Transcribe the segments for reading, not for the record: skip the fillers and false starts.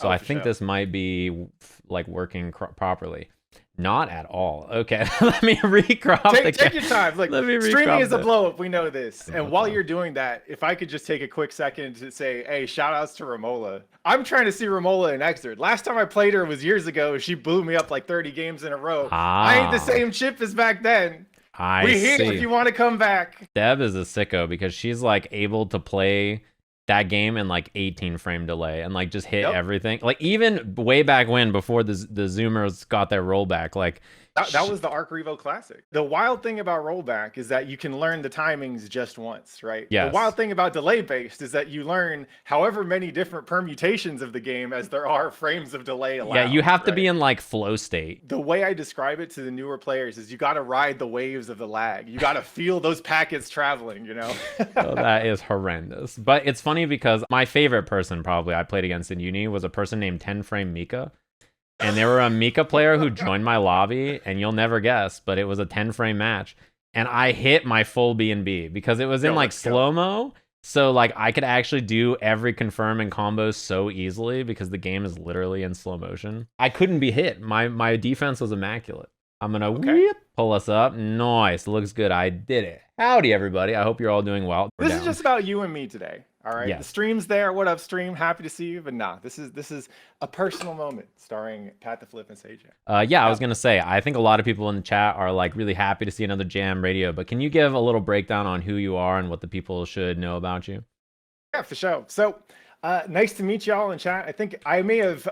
So I For think sure. this might be like working properly. Not at all. Okay, let me recrop the Take your time. Like, let me streaming recrop is a the. blow up. We know this. And What's while up? you're doing that, if I could just take a quick second to say, hey, shout outs to Romola. I'm trying to see Romola in Xrd. Last time I played her was years ago. She blew me up like 30 games in a row. I ain't the Ah, same chip as back then. I We here if see. you want to come back. Deb is a sicko because she's like able to play that game in like 18 frame delay and like just hit Yep. everything. Like even way back when, before the Zoomers got their rollback, like That was the Arc Revo Classic. The wild thing about rollback is that you can learn the timings just once, right? The wild yes, thing about delay based is that you learn however many different permutations of the game as there are frames of delay yeah, you allowed, have to be right? in like flow state. The way I describe it to the newer players is you got to ride the waves of the lag. You got to feel those packets traveling, you know? Oh, that is horrendous. But it's funny because my favorite person probably I played against in uni was a person named 10 Frame Mika. And there were a Mika player who joined my lobby, and you'll never guess, but it was a 10 frame match. And I hit my full B&B because it was in Yo, like let's go. slow-mo. So like I could actually do every confirm and combos so easily because the game is literally in slow motion. I couldn't be hit. My defense was immaculate. I'm gonna Okay. pull us up. Nice. Looks good. I did it. Howdy everybody. I hope you're all doing well. We're This is down. just about you and me today. All right. The Yes. stream's there. What up, stream? Happy to see you. But nah, this is a personal moment starring Pattheflip and Sajam. Yeah, I was Now, gonna say, I think a lot of people in the chat are like really happy to see another Jam Radio, but can you give a little breakdown on who you are and what the people should know about you? yeah, for sure. So, nice to meet y'all in chat. I think I may have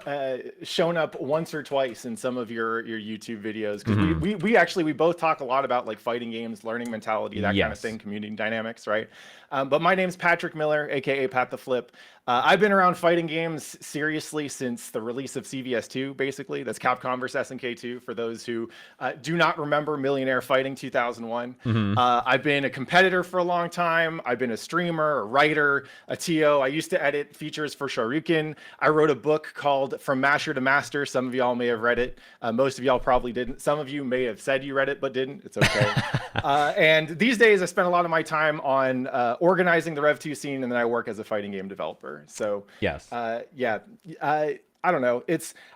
shown up once or twice in some of your YouTube videos because Mhm. we both talk a lot about like fighting games, learning mentality, that kind of Yes. thing, community dynamics, right? But my name's Patrick Miller, aka Pat the Flip. I've been around fighting games seriously since the release of CVS2, basically. That's Capcom vs. SNK2, for those who do not remember Millionaire Fighting 2001. Mhm. I've been a competitor for a long time. I've been a streamer, a writer, a TO. I used to edit features for Shoryuken. I wrote a book called From Masher to Master. Some of y'all may have read it. Most of y'all probably didn't. Some of you may have said you read it, but didn't. It's okay. And these days, I spend a lot of my time on organizing the Rev 2 scene, and then I work as a fighting game developer. So, Yes. yeah, I don't know.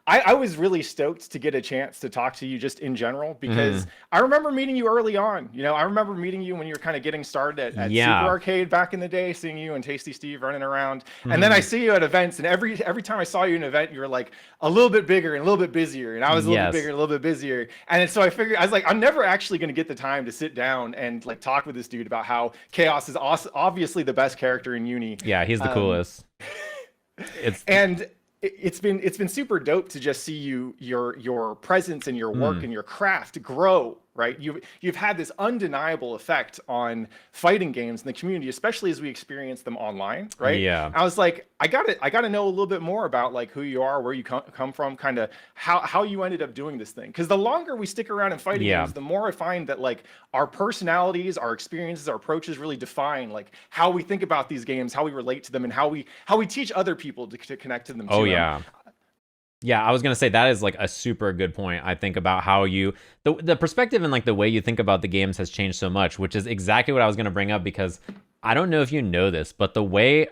I was really stoked to get a chance to talk to you just in general because Mhm. I remember meeting you early on. You know, I remember meeting you when you were kind of getting started at Super Yeah. Arcade back in the day, seeing you and Tasty Steve running around. And then I Mhm. see you at events, and every time I saw you in an event, you were like a little bit bigger and a little bit busier, and I was a little bit bigger Yes. and a little bit busier. And so I figured I was like, I'm never actually going to get the time to sit down and like talk with this dude about how Chaos is obviously the best character in Uni. Yeah, he's the Um, coolest. It's and it's been super dope to just see your presence and your work mm, and your craft grow, right? You've had this undeniable effect on fighting games in the community, especially as we experience them online, right? yeah. I was like, I gotta know a little bit more about like who you are, where you come from, kind of how you ended up doing this thing. Because the longer we stick around in fighting Yeah. games, the more I find that like our personalities, our experiences, our approaches really define like how we think about these games, how we relate to them, and how we teach other people to connect to them Oh too. yeah. Yeah, I was gonna say that is like a super good point. I think about how you the perspective and like the way you think about the games has changed so much, which is exactly what I was gonna bring up because I don't know if you know this, but the way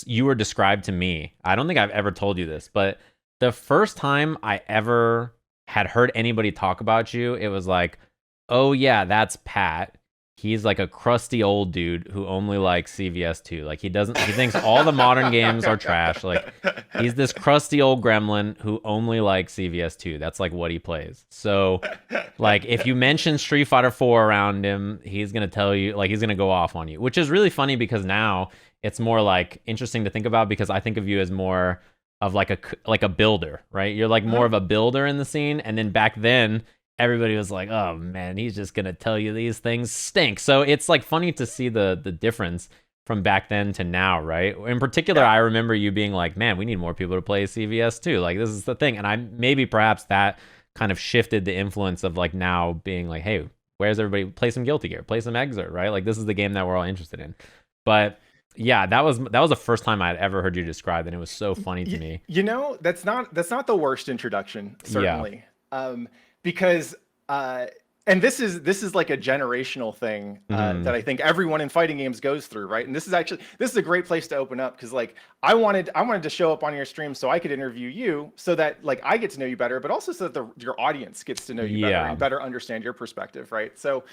you were described to me, I don't think I've ever told you this, but the first time I ever had heard anybody talk about you, it was like, oh yeah, that's Pat. He's like a crusty old dude who only likes CVS2. Like he thinks all the modern games are trash. Like he's this crusty old gremlin who only likes CVS2. That's like what he plays. So like if you mention Street Fighter 4 around him, he's going to tell you like he's going to go off on you, which is really funny because now it's more like interesting to think about because I think of you as more of like a builder, right? You're like more of a builder in the scene and then back then everybody was like, "Oh man, he's just gonna tell you these things stink." So it's like funny to see the difference from back then to now, right? In particular, Yeah. I remember you being like, "Man, we need more people to play CVS too. Like this is the thing." And I maybe perhaps that kind of shifted the influence of like now being like, "Hey, where's everybody? Play some Guilty Gear, play some Exert, right? Like this is the game that we're all interested in." But yeah, that was the first time I'd ever heard you described, and it was so funny to me. You know, that's not the worst introduction, Yeah. certainly. Because And this is like a generational thing that I think everyone in fighting games goes through, right? And this is a great place to open up, because like I wanted to show up on your stream so I could interview you, so that like I get to know you better, but also so that your audience gets to know you better Yeah. and better understand your perspective, right? So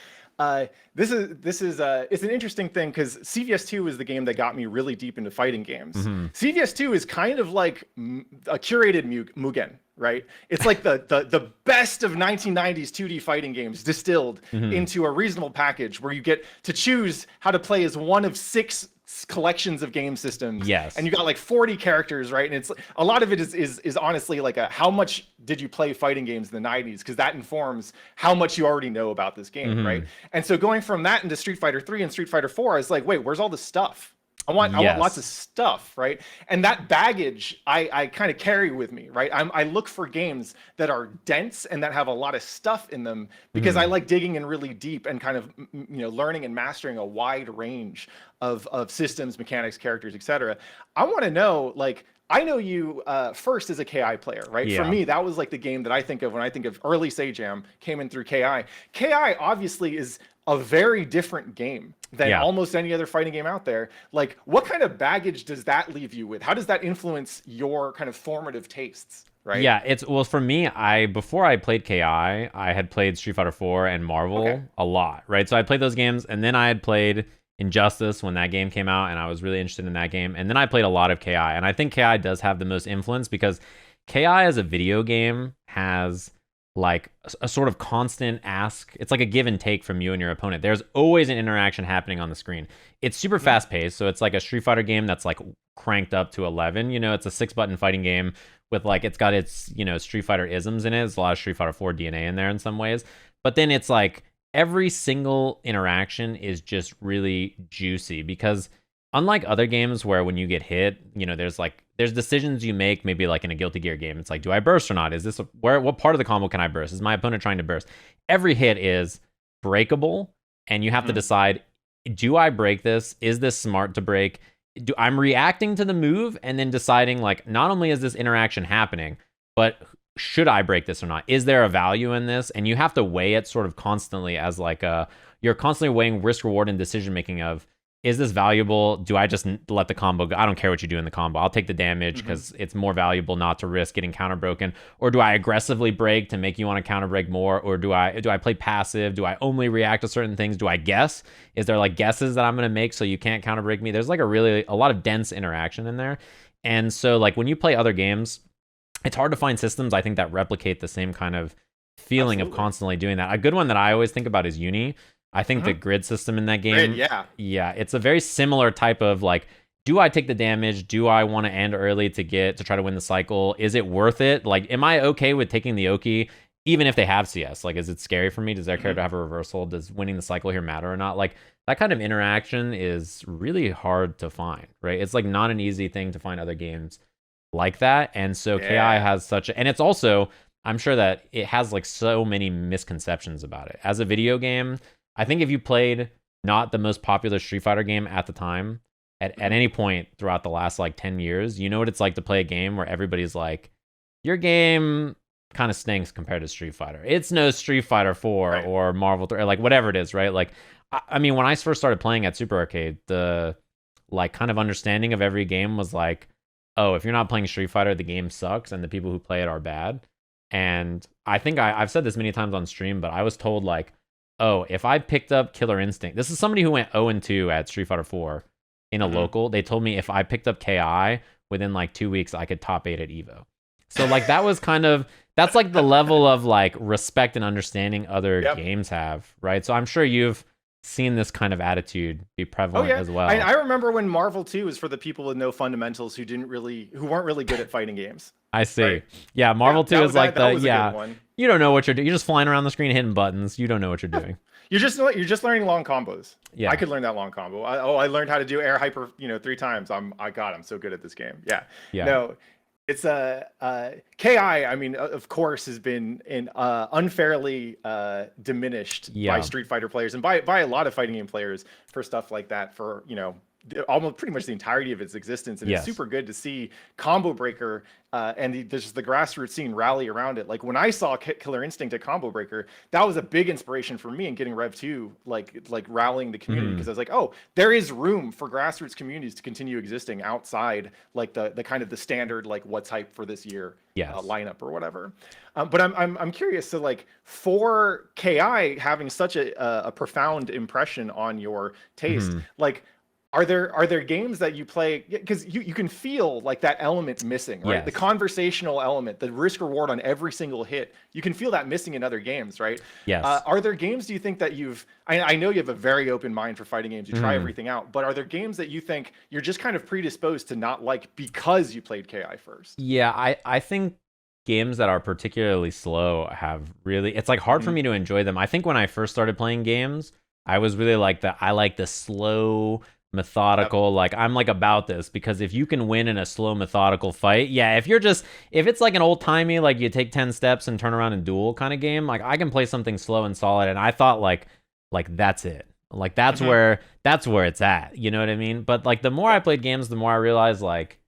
this is it's an interesting thing, because CVS2 is the game that got me really deep into fighting games. CVS2 is kind of like a curated Mugen, right? It's like the best of 1990s 2D fighting games distilled into a reasonable package, where you get to choose how to play as one of 6 collections of game systems. Yes. And you got like 40 characters, right? And it's a lot of it is honestly like how much did you play fighting games in the 90s, because that informs how much you already know about this game, right? And so going from that into Street Fighter 3 and Street Fighter 4, I was like, wait, where's all the stuff? I want lots of stuff, right? And that baggage I kind of carry with me, right? I look for games that are dense and that have a lot of stuff in them, because I like digging in really deep and kind of learning and mastering a wide range of systems, mechanics, characters, etc. I want to know, like, I know you first as a KI player, right? Yeah. For me, that was like the game that I think of when I think of early Sajam, came in through KI. KI obviously is a very different game than almost any other fighting game out there. Like, what kind of baggage does that leave you with? How does that influence your kind of formative tastes, right? Yeah, well, for me, before I played KI, I had played Street Fighter 4 and Marvel a lot, right? So I played those games, and then I had played Injustice when that game came out, and I was really interested in that game. And then I played a lot of KI, and I think KI does have the most influence, because KI as a video game has like a sort of constant ask. It's like a give and take from you and your opponent. There's always an interaction happening on the screen. It's super fast paced, so it's like a Street Fighter game that's like cranked up to 11. It's a 6-button fighting game with like, it's got its Street Fighter isms in it. There's a lot of Street Fighter 4 DNA in there in some ways, but then it's like every single interaction is just really juicy, because unlike other games where when you get hit, there's decisions you make, maybe like in a Guilty Gear game. It's like, do I burst or not? Is this what part of the combo can I burst? Is my opponent trying to burst? Every hit is breakable, and you have to decide, do I break this? Is this smart to break? I'm reacting to the move and then deciding, like, not only is this interaction happening, but should I break this or not? Is there a value in this? And you have to weigh it sort of constantly as like you're constantly weighing risk, reward, and decision making of, is this valuable? Do I just let the combo go? I don't care what you do in the combo. I'll take the damage because it's more valuable not to risk getting counter broken. Or do I aggressively break to make you want to counter break more? Or do I play passive? Do I only react to certain things? Do I guess? Is there like guesses that I'm going to make so you can't counter break me? There's like a lot of dense interaction in there. And so like when you play other games, it's hard to find systems, I think, that replicate the same kind of feeling of constantly doing that. A good one that I always think about is Uni. I think the grid system in that game, it's a very similar type of like, do I take the damage? Do I want to end early to try to win the cycle? Is it worth it? Like, am I okay with taking the Oki, even if they have CS? Like, is it scary for me? Does their character have a reversal? Does winning the cycle here matter or not? Like, that kind of interaction is really hard to find, right? It's like not an easy thing to find other games like that. And so KI has and it's also, I'm sure that it has like so many misconceptions about it. As a video game, I think if you played not the most popular Street Fighter game at the time, at any point throughout the last like 10 years, you know what it's like to play a game where everybody's like, your game kind of stinks compared to Street Fighter. It's no Street Fighter 4 or Marvel 3, or like whatever it is, right? Like, I mean, when I first started playing at Super Arcade, the like kind of understanding of every game was like, oh, if you're not playing Street Fighter, the game sucks and the people who play it are bad. And I think I've said this many times on stream, but I was told like, oh, if I picked up Killer Instinct, this is somebody who went 0-2 at Street Fighter 4 in a local. They told me if I picked up KI within like 2 weeks, I could top 8 at Evo. So like that was that's like the level of like respect and understanding other games have, right? So I'm sure you've seen this kind of attitude be prevalent as well. I remember when Marvel 2 was for the people with no fundamentals who weren't really good at fighting games. I see. Right? Yeah, Marvel 2 is like you don't know what you're doing. You're just flying around the screen hitting buttons. You don't know what you're doing. You're just learning long combos. Yeah. I could learn that long combo. I learned how to do air hyper, 3 times. I'm so good at this game. Yeah. No, it's KI. I mean, of course, has been unfairly diminished by Street Fighter players and by a lot of fighting game players for stuff like that. For almost pretty much the entirety of its existence, and it's Yes. super good to see Combo Breaker and there's the grassroots scene rally around it. Like when I saw Killer Instinct at Combo Breaker, that was a big inspiration for me in getting Rev 2, like rallying the community, because I was like, oh, there is room for grassroots communities to continue existing outside like the kind of the standard like what's hype for this year lineup or whatever. But I'm curious, so like for KI having such a profound impression on your taste, like are there games that you play, because you can feel like that element missing, right? The conversational element, the risk reward on every single hit, you can feel that missing in other games, right? Yes. Are there games, do you think, that I know you have a very open mind for fighting games, you try everything out, but are there games that you think you're just kind of predisposed to not like because you played KI first? Yeah, I think games that are particularly slow have really, it's like hard for me to enjoy them. I think when I first started playing games, I was really like I like the slow, methodical, like I'm like about this, because if you can win in a slow, methodical fight, if it's like an old timey, like you take 10 steps and turn around and duel kind of game, like I can play something slow and solid. And I thought like that's it, like that's where it's at, you know what I mean? But like the more I played games, the more I realized like,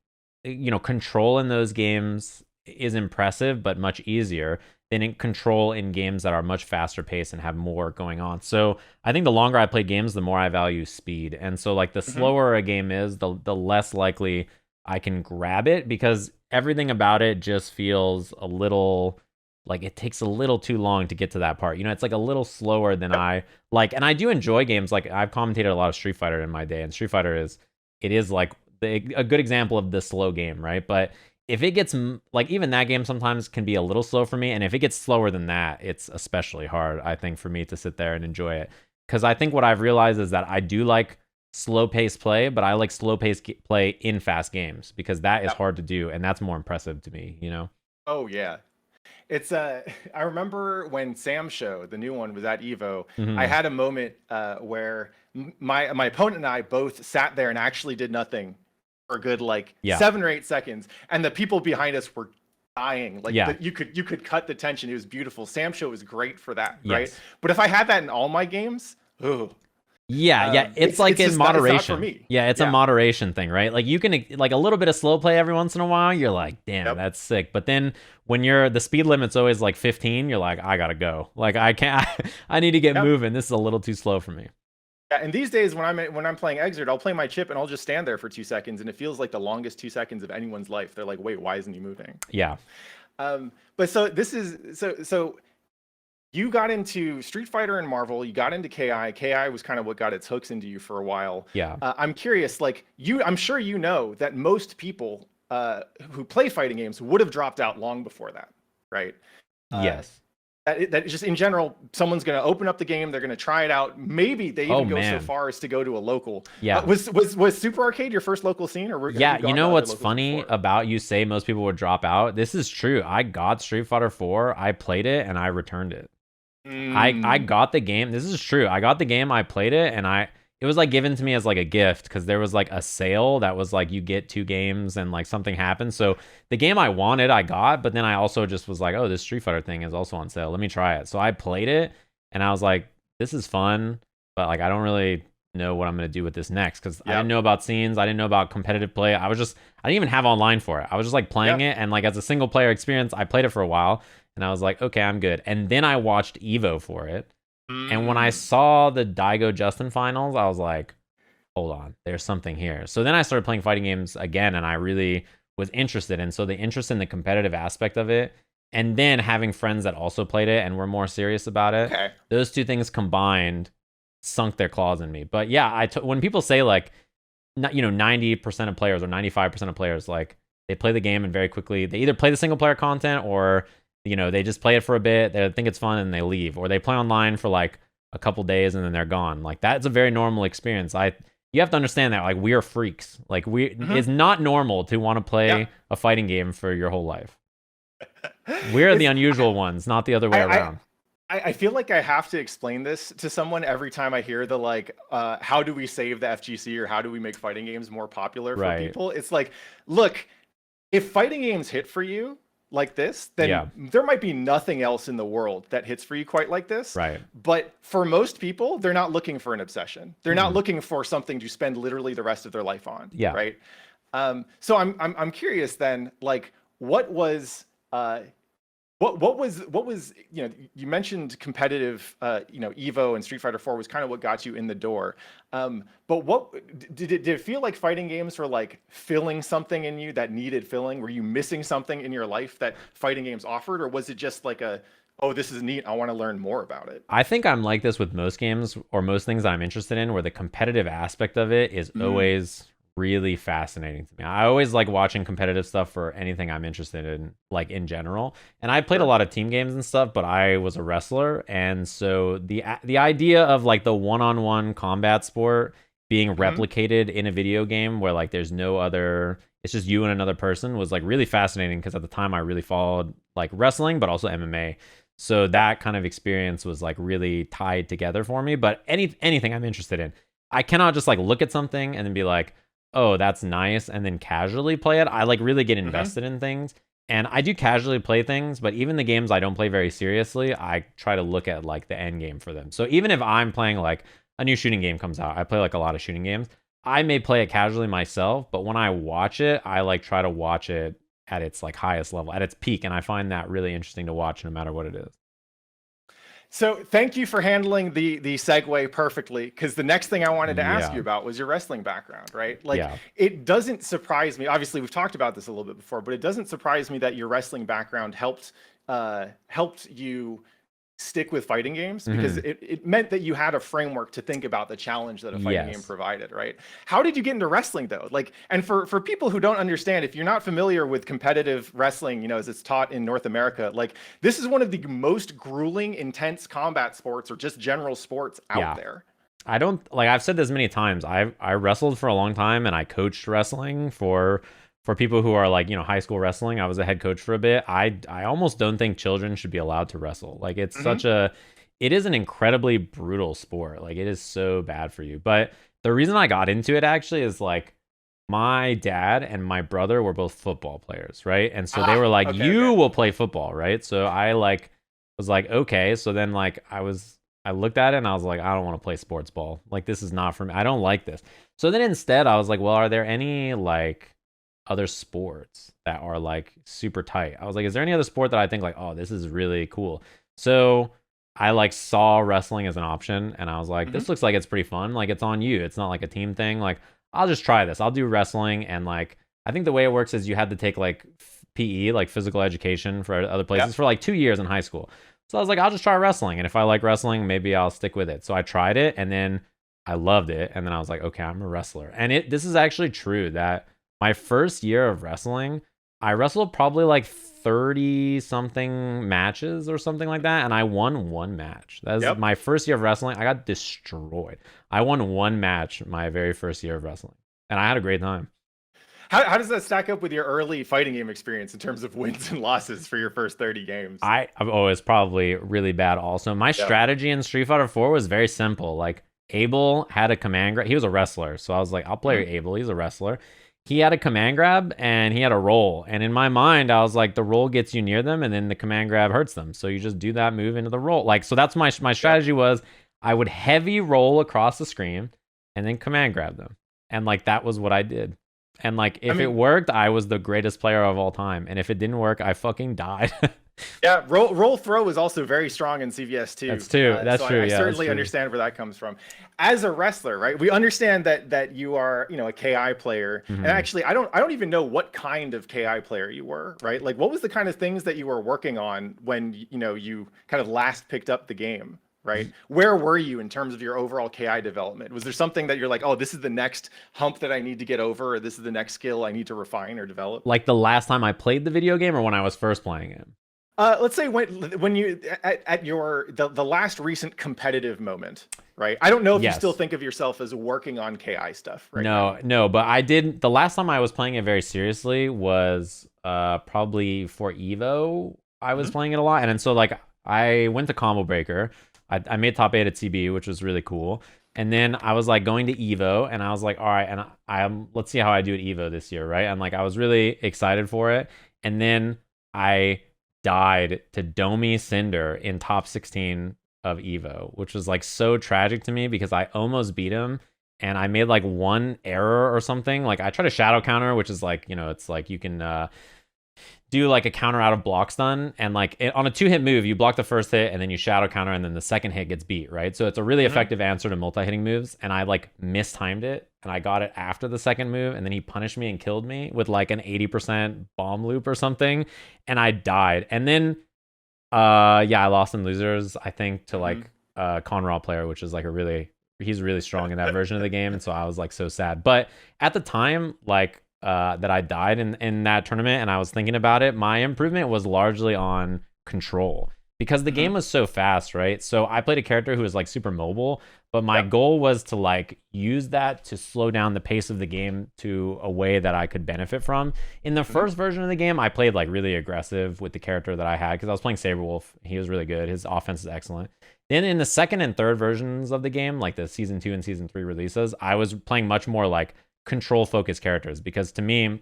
control in those games is impressive, but much easier than in control in games that are much faster paced and have more going on. So I think the longer I play games, the more I value speed. And so like the slower a game is, the less likely I can grab it, because everything about it just feels a little like it takes a little too long to get to that part. It's like a little slower than I like. And I do enjoy games. Like I've commentated a lot of Street Fighter in my day, and Street Fighter is like a good example of the slow game, right? But if it gets like, even that game sometimes can be a little slow for me, and if it gets slower than that, it's especially hard, I think, for me to sit there and enjoy it. Because I think what I've realized is that I do like slow paced play, but I like slow paced play in fast games, because that is hard to do, and that's more impressive to me. Oh yeah. It's I remember when Sam's show, the new one, was at Evo, I had a moment where my opponent and I both sat there and actually did nothing for a good 7 or 8 seconds, and the people behind us were dying. You could cut the tension. It was beautiful. Sam's show was great for that, right? But if I had that in all my games, it's like in moderation. It's not for me. It's a moderation thing, right? Like you can like a little bit of slow play every once in a while, you're like, damn, that's sick. But then when the speed limit's always like 15, you're like, I gotta go. Like I can't. I need to get moving. This is a little too slow for me. Yeah, and these days when I'm playing Exert, I'll play my chip and I'll just stand there for 2 seconds, and it feels like the longest 2 seconds of anyone's life. They're like, wait, why isn't he moving? Yeah. But so this is so you got into Street Fighter and Marvel, you got into KI. KI was kind of what got its hooks into you for a while. Yeah. I'm curious, like I'm sure you know that most people who play fighting games would have dropped out long before that, right? Yes. That just in general, someone's going to open up the game, they're going to try it out. Maybe they even go so far as to go to a local. Yeah. Was Super Arcade your first local scene, or you know what's funny about you say most people would drop out? This is true. I got Street Fighter 4, I played it, and I returned it. I got the game. This is true. I got the game, I played it, and it was like given to me as like a gift, because there was like a sale that was like you get 2 games and like something happened. So the game I wanted, I got, but then I also just was like, oh, this Street Fighter thing is also on sale. Let me try it. So I played it, and I was like, this is fun, but like I don't really know what I'm going to do with this next, because I didn't know about scenes. I didn't know about competitive play. I didn't even have online for it. I was just like playing it, and like as a single player experience, I played it for a while, and I was like, okay, I'm good. And then I watched Evo for it. And when I saw the Daigo Justin finals, I was like, hold on, there's something here. So then I started playing fighting games again, and I really was interested. And so the interest in the competitive aspect of it, and then having friends that also played it and were more serious about it, those two things combined sunk their claws in me. But yeah, when people say like, 90% of players or 95% of players, like they play the game and very quickly, they either play the single player content, or they just play it for a bit, they think it's fun, and they leave, or they play online for like a couple days and then they're gone. Like that's a very normal experience. You have to understand that like we are freaks. Like it's not normal to want to play a fighting game for your whole life. We're the unusual ones, not the other way around. I feel like I have to explain this to someone every time I hear the like, how do we save the FGC, or how do we make fighting games more popular for people? It's like, look, if fighting games hit for you, like this, then there might be nothing else in the world that hits for you quite like this. Right. But for most people, they're not looking for an obsession. They're not looking for something to spend literally the rest of their life on. Yeah. Right. So I'm curious then, like, what was you know, you mentioned competitive, you know, Evo and Street Fighter 4 was kind of what got you in the door. But what did it feel like fighting games were like filling something in you that needed filling? Were you missing something in your life that fighting games offered, or was it just like oh, this is neat, I want to learn more about it? I think I'm like this with most games or most things I'm interested in, where the competitive aspect of it is always really fascinating to me. I always like watching competitive stuff for anything I'm interested in, like in general. And I played a lot of team games and stuff, but I was a wrestler, and so the idea of like the one-on-one combat sport being replicated in a video game where like there's no other, it's just you and another person, was like really fascinating, because at the time I really followed like wrestling but also MMA. So that kind of experience was like really tied together for me. But anything I'm interested in, I cannot just like look at something and then be like, oh, that's nice, and then casually play it. I like really get invested in things, and I do casually play things, but even the games I don't play very seriously, I try to look at like the end game for them. So even if I'm playing like a new shooting game comes out, I play like a lot of shooting games, I may play it casually myself, but when I watch it, I like try to watch it at its like highest level, at its peak, and I find that really interesting to watch no matter what it is. So thank you for handling the segue perfectly, because the next thing I wanted to ask you about was your wrestling background, right? Like, it doesn't surprise me. Obviously, we've talked about this a little bit before, but it doesn't surprise me that your wrestling background helped you stick with fighting games, because it meant that you had a framework to think about the challenge that a fighting game provided, right? How did you get into wrestling though? Like, and for people who don't understand, if you're not familiar with competitive wrestling, you know, as it's taught in North America, like, this is one of the most grueling, intense combat sports or just general sports out there. I don't, like, I've said this many times, I wrestled for a long time, and I coached wrestling for people who are like, you know, high school wrestling. I was a head coach for a bit. I almost don't think children should be allowed to wrestle. Like, it's it is an incredibly brutal sport. Like, it is so bad for you. But the reason I got into it actually is like, my dad and my brother were both football players, right? And so they were like, you will play football, right? So I like was like, okay. So then like I looked at it and I was like, I don't want to play sports ball. Like, this is not for me. I don't like this. So then instead I was like, well, are there any like other sports that are like super tight? I was like, is there any other sport that I think like, oh, this is really cool? So I like saw wrestling as an option, and I was like, this looks like it's pretty fun. Like, it's on you. It's not like a team thing. Like, I'll just try this. I'll do wrestling. And like, I think the way it works is you had to take like PE, like physical education, for other places for like 2 years in high school. So I was like, I'll just try wrestling. And if I like wrestling, maybe I'll stick with it. So I tried it, and then I loved it. And then I was like, okay, I'm a wrestler. And this is actually true that my first year of wrestling, I wrestled probably like 30 something matches or something like that, and I won one match. That was my first year of wrestling. I got destroyed. I won one match my very first year of wrestling, and I had a great time. How does that stack up with your early fighting game experience in terms of wins and losses for your first 30 games? I've always probably really bad also. My strategy in Street Fighter 4 was very simple. Like, Abel had a command grab. He was a wrestler, so I was like, I'll play Abel. He's a wrestler. He had a command grab and he had a roll. And in my mind, I was like, the roll gets you near them and then the command grab hurts them. So you just do that move into the roll. Like, so that's my strategy was I would heavy roll across the screen and then command grab them. And like, that was what I did. And like, if it worked, I was the greatest player of all time. And if it didn't work, I fucking died. Yeah, roll throw is also very strong in CVS too. That's true. That's true. I certainly understand where that comes from. As a wrestler, right? We understand that you are, you know, a KI player. And actually, I don't even know what kind of KI player you were, right? Like, what was the kind of things that you were working on when, you know, you kind of last picked up the game, right? Where were you in terms of your overall KI development? Was there something that you're like, oh, this is the next hump that I need to get over, or this is the next skill I need to refine or develop? Like the last time I played the video game, or when I was first playing it? Let's say when you at your the last recent competitive moment, right? I don't know if you still think of yourself as working on KI stuff right now. No, but I did. The last time I was playing it very seriously was probably for Evo. I was playing it a lot, and then so like I went to Combo Breaker. I made top 8 at CB, which was really cool. And then I was like going to Evo, and I was like, all right, and I'm let's see how I do at Evo this year, right? And like I was really excited for it, and then I died to Domi Cinder in top 16 of Evo, which was like so tragic to me because I almost beat him and I made like one error or something. Like I tried a shadow counter, which is like, it's like you can do like a counter out of block stun, and like on a 2-hit move you block the first hit and then you shadow counter and then the second hit gets beat, right? So it's a really effective answer to multi-hitting moves, and I like mistimed it and I got it after the second move, and then he punished me and killed me with like an 80% bomb loop or something, and I died. And then I lost in losers, I think, to like Conraw player, which is like he's really strong in that version of the game, and so I was like so sad. But at the time, like that I died in that tournament and I was thinking about it, my improvement was largely on control because the game was so fast, right? So I played a character who was like super mobile, but my goal was to like use that to slow down the pace of the game to a way that I could benefit from. In the first version of the game, I played like really aggressive with the character that I had because I was playing Saberwolf. He was really good. His offense is excellent. Then in the second and third versions of the game, like the season 2 and season 3 releases, I was playing much more like control focused characters, because to me,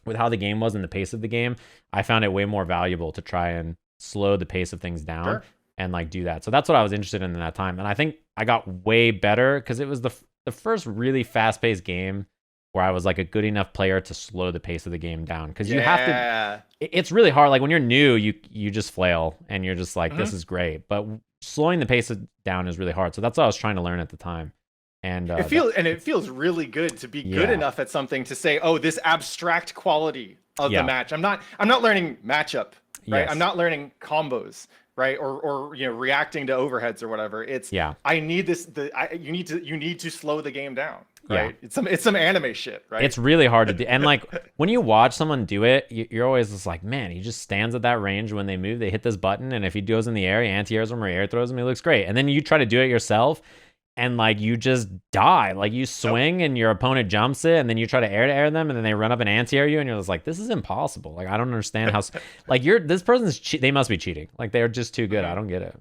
with how the game was and the pace of the game, I found it way more valuable to try and slow the pace of things down and like do that. So that's what I was interested in that time, and I think I got way better because it was the first really fast paced game where I was like a good enough player to slow the pace of the game down, because you have to. It's really hard. Like when you're new, you just flail and you're just like, this is great, but slowing the pace down is really hard. So that's what I was trying to learn at the time. And it feels really good to be good enough at something to say, oh, this abstract quality of the match. I'm not learning matchup, right? I'm not learning combos, right? Or reacting to overheads or whatever. It's I need this. You need to slow the game down, right? It's some anime shit, right? It's really hard to do. And like when you watch someone do it, you're always just like, man, he just stands at that range when they move. They hit this button, and if he goes in the air, he anti-airs them or air throws them, he looks great. And then you try to do it yourself, and like you just die. Like you swing and your opponent jumps it, and then you try to air them, and then they run up and anti-air you, and you're just like, this is impossible. Like I don't understand how like this person's they must be cheating. Like they're just too good. I don't get it.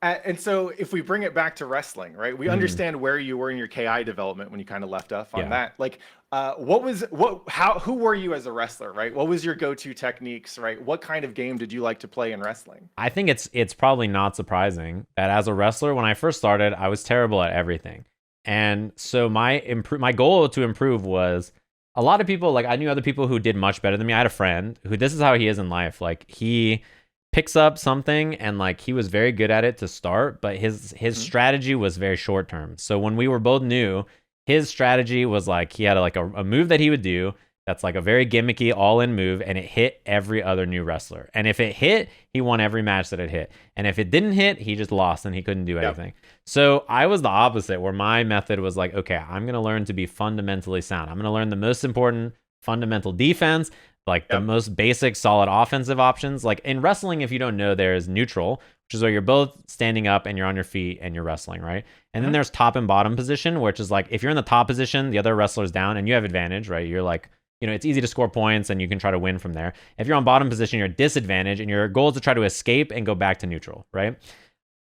And so if we bring it back to wrestling, right? We understand where you were in your KI development when you kind of left off on that. Like who were you as a wrestler, right? What was your go-to techniques, right? What kind of game did you like to play in wrestling? I think it's probably not surprising that as a wrestler, when I first started, I was terrible at everything. And so my goal to improve was, a lot of people, like I knew other people who did much better than me. I had a friend who, this is how he is in life. Like he picks up something and like he was very good at it to start, but his strategy was very short term. So when we were both new, his strategy was like he had a move that he would do that's like a very gimmicky all-in move, and it hit every other new wrestler. And if it hit, he won every match that it hit. And if it didn't hit, he just lost and he couldn't do anything. So I was the opposite, where my method was like, okay, I'm going to learn to be fundamentally sound. I'm going to learn the most important fundamental defense, like the most basic solid offensive options. Like in wrestling, if you don't know, there's neutral, which is where you're both standing up and you're on your feet and you're wrestling, right? And then there's top and bottom position, which is like if you're in the top position, the other wrestler's down and you have advantage, right? You're like, it's easy to score points and you can try to win from there. If you're on bottom position, you're at disadvantage, and your goal is to try to escape and go back to neutral, right?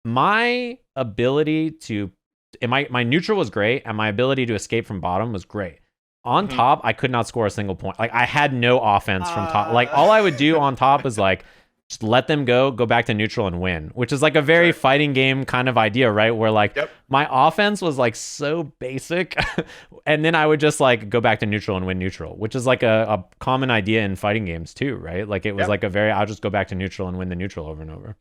My ability to, my neutral was great, and my ability to escape from bottom was great. On top, I could not score a single point. Like I had no offense from top. Like all I would do on top is like just let them go back to neutral and win, which is like a very fighting game kind of idea, right? Where like my offense was like so basic, and then I would just like go back to neutral and win neutral, which is like a common idea in fighting games too, right? Like it was like I'll just go back to neutral and win the neutral over and over.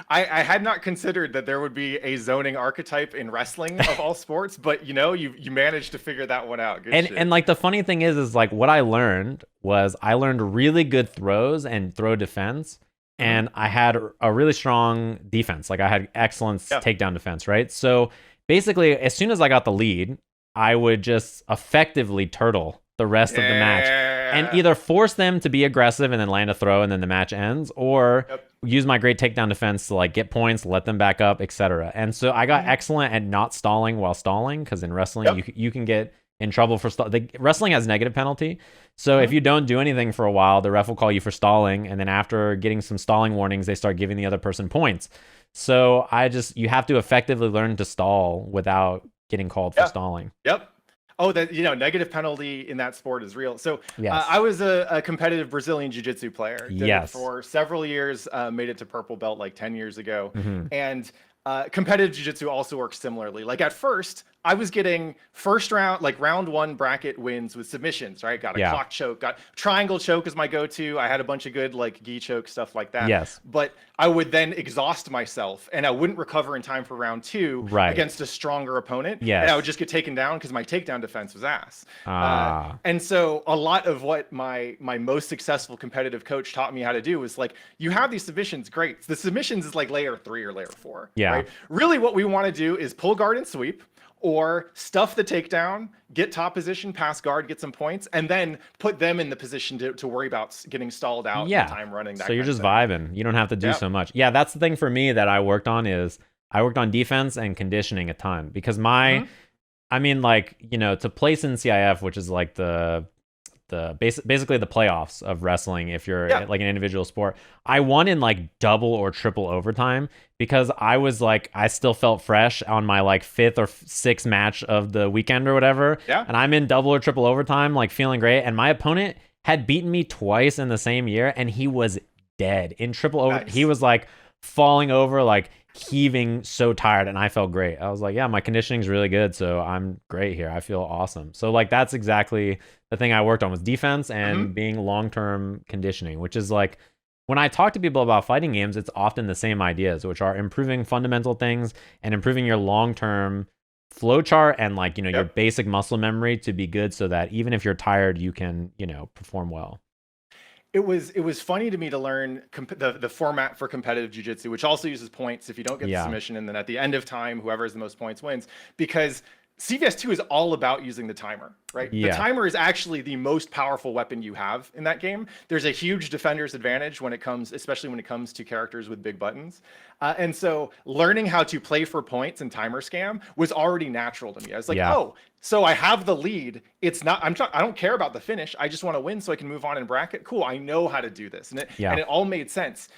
I had not considered that there would be a zoning archetype in wrestling of all sports, but you managed to figure that one out. Good shit. And like the funny thing is like what I learned really good throws and throw defense, and I had a really strong defense. Like I had excellent takedown defense, right? So basically, as soon as I got the lead, I would just effectively turtle the rest of the match and either force them to be aggressive and then land a throw and then the match ends, or use my great takedown defense to like get points, let them back up, etc. And so I got excellent at not stalling while stalling, because in wrestling you can get in trouble for wrestling has negative penalty. So if you don't do anything for a while, the ref will call you for stalling, and then after getting some stalling warnings, they start giving the other person points. So you have to effectively learn to stall without getting called for stalling. Oh, that negative penalty in that sport is real. So Yes. I was a competitive Brazilian jiu-jitsu player. Did it Yes. for several years. Made it to purple belt like 10 years ago, Hmm. and competitive jiu-jitsu also works similarly. Like at first, I was getting first round, like round one bracket wins with submissions. Right, got a Yeah. clock choke, got triangle choke as my go-to. I had a bunch of good like gi choke stuff like that. Yes. But I would then exhaust myself, and I wouldn't recover in time for round two Right. against a stronger opponent. Yes. And I would just get taken down because my takedown defense was ass. Ah. And so a lot of what my most successful competitive coach taught me how to do was like, you have these submissions, great. The submissions is like layer 3 or layer 4. Yeah. Right? Really, what we want to do is pull guard and sweep, or stuff the takedown, get top position, pass guard, get some points, and then put them in the position to worry about getting stalled out, Yeah. time running. So you're just vibing. You don't have to do Yep. so much. Yeah, that's the thing for me that I worked on is I worked on defense and conditioning a ton because I mean, like, to place in CIF, which is like basically the playoffs of wrestling if you're like an individual sport, I won in like double or triple overtime because I was like, I still felt fresh on my like 5th or 6th match of the weekend or whatever. Yeah. And I'm in double or triple overtime, like feeling great. And my opponent had beaten me twice in the same year and he was dead in triple over. Nice. He was like falling over, like heaving, so tired, and I felt great. I was like, yeah, my conditioning's really good, so I'm great here. I feel awesome. So like that's exactly the thing I worked on was defense and being long-term conditioning, which is like when I talk to people about fighting games, it's often the same ideas, which are improving fundamental things and improving your long-term flowchart and like, your basic muscle memory to be good so that even if you're tired, you can, perform well. It was funny to me to learn the format for competitive jiu-jitsu, which also uses points if you don't get the submission, and then at the end of time, whoever has the most points wins. Because CVS2 is all about using the timer, right? Yeah. The timer is actually the most powerful weapon you have in that game. There's a huge defender's advantage especially when it comes to characters with big buttons. And so learning how to play for points and timer scam was already natural to me. I was like, oh, so I have the lead. I don't care about the finish. I just want to win so I can move on in bracket. Cool. I know how to do this. And it all made sense.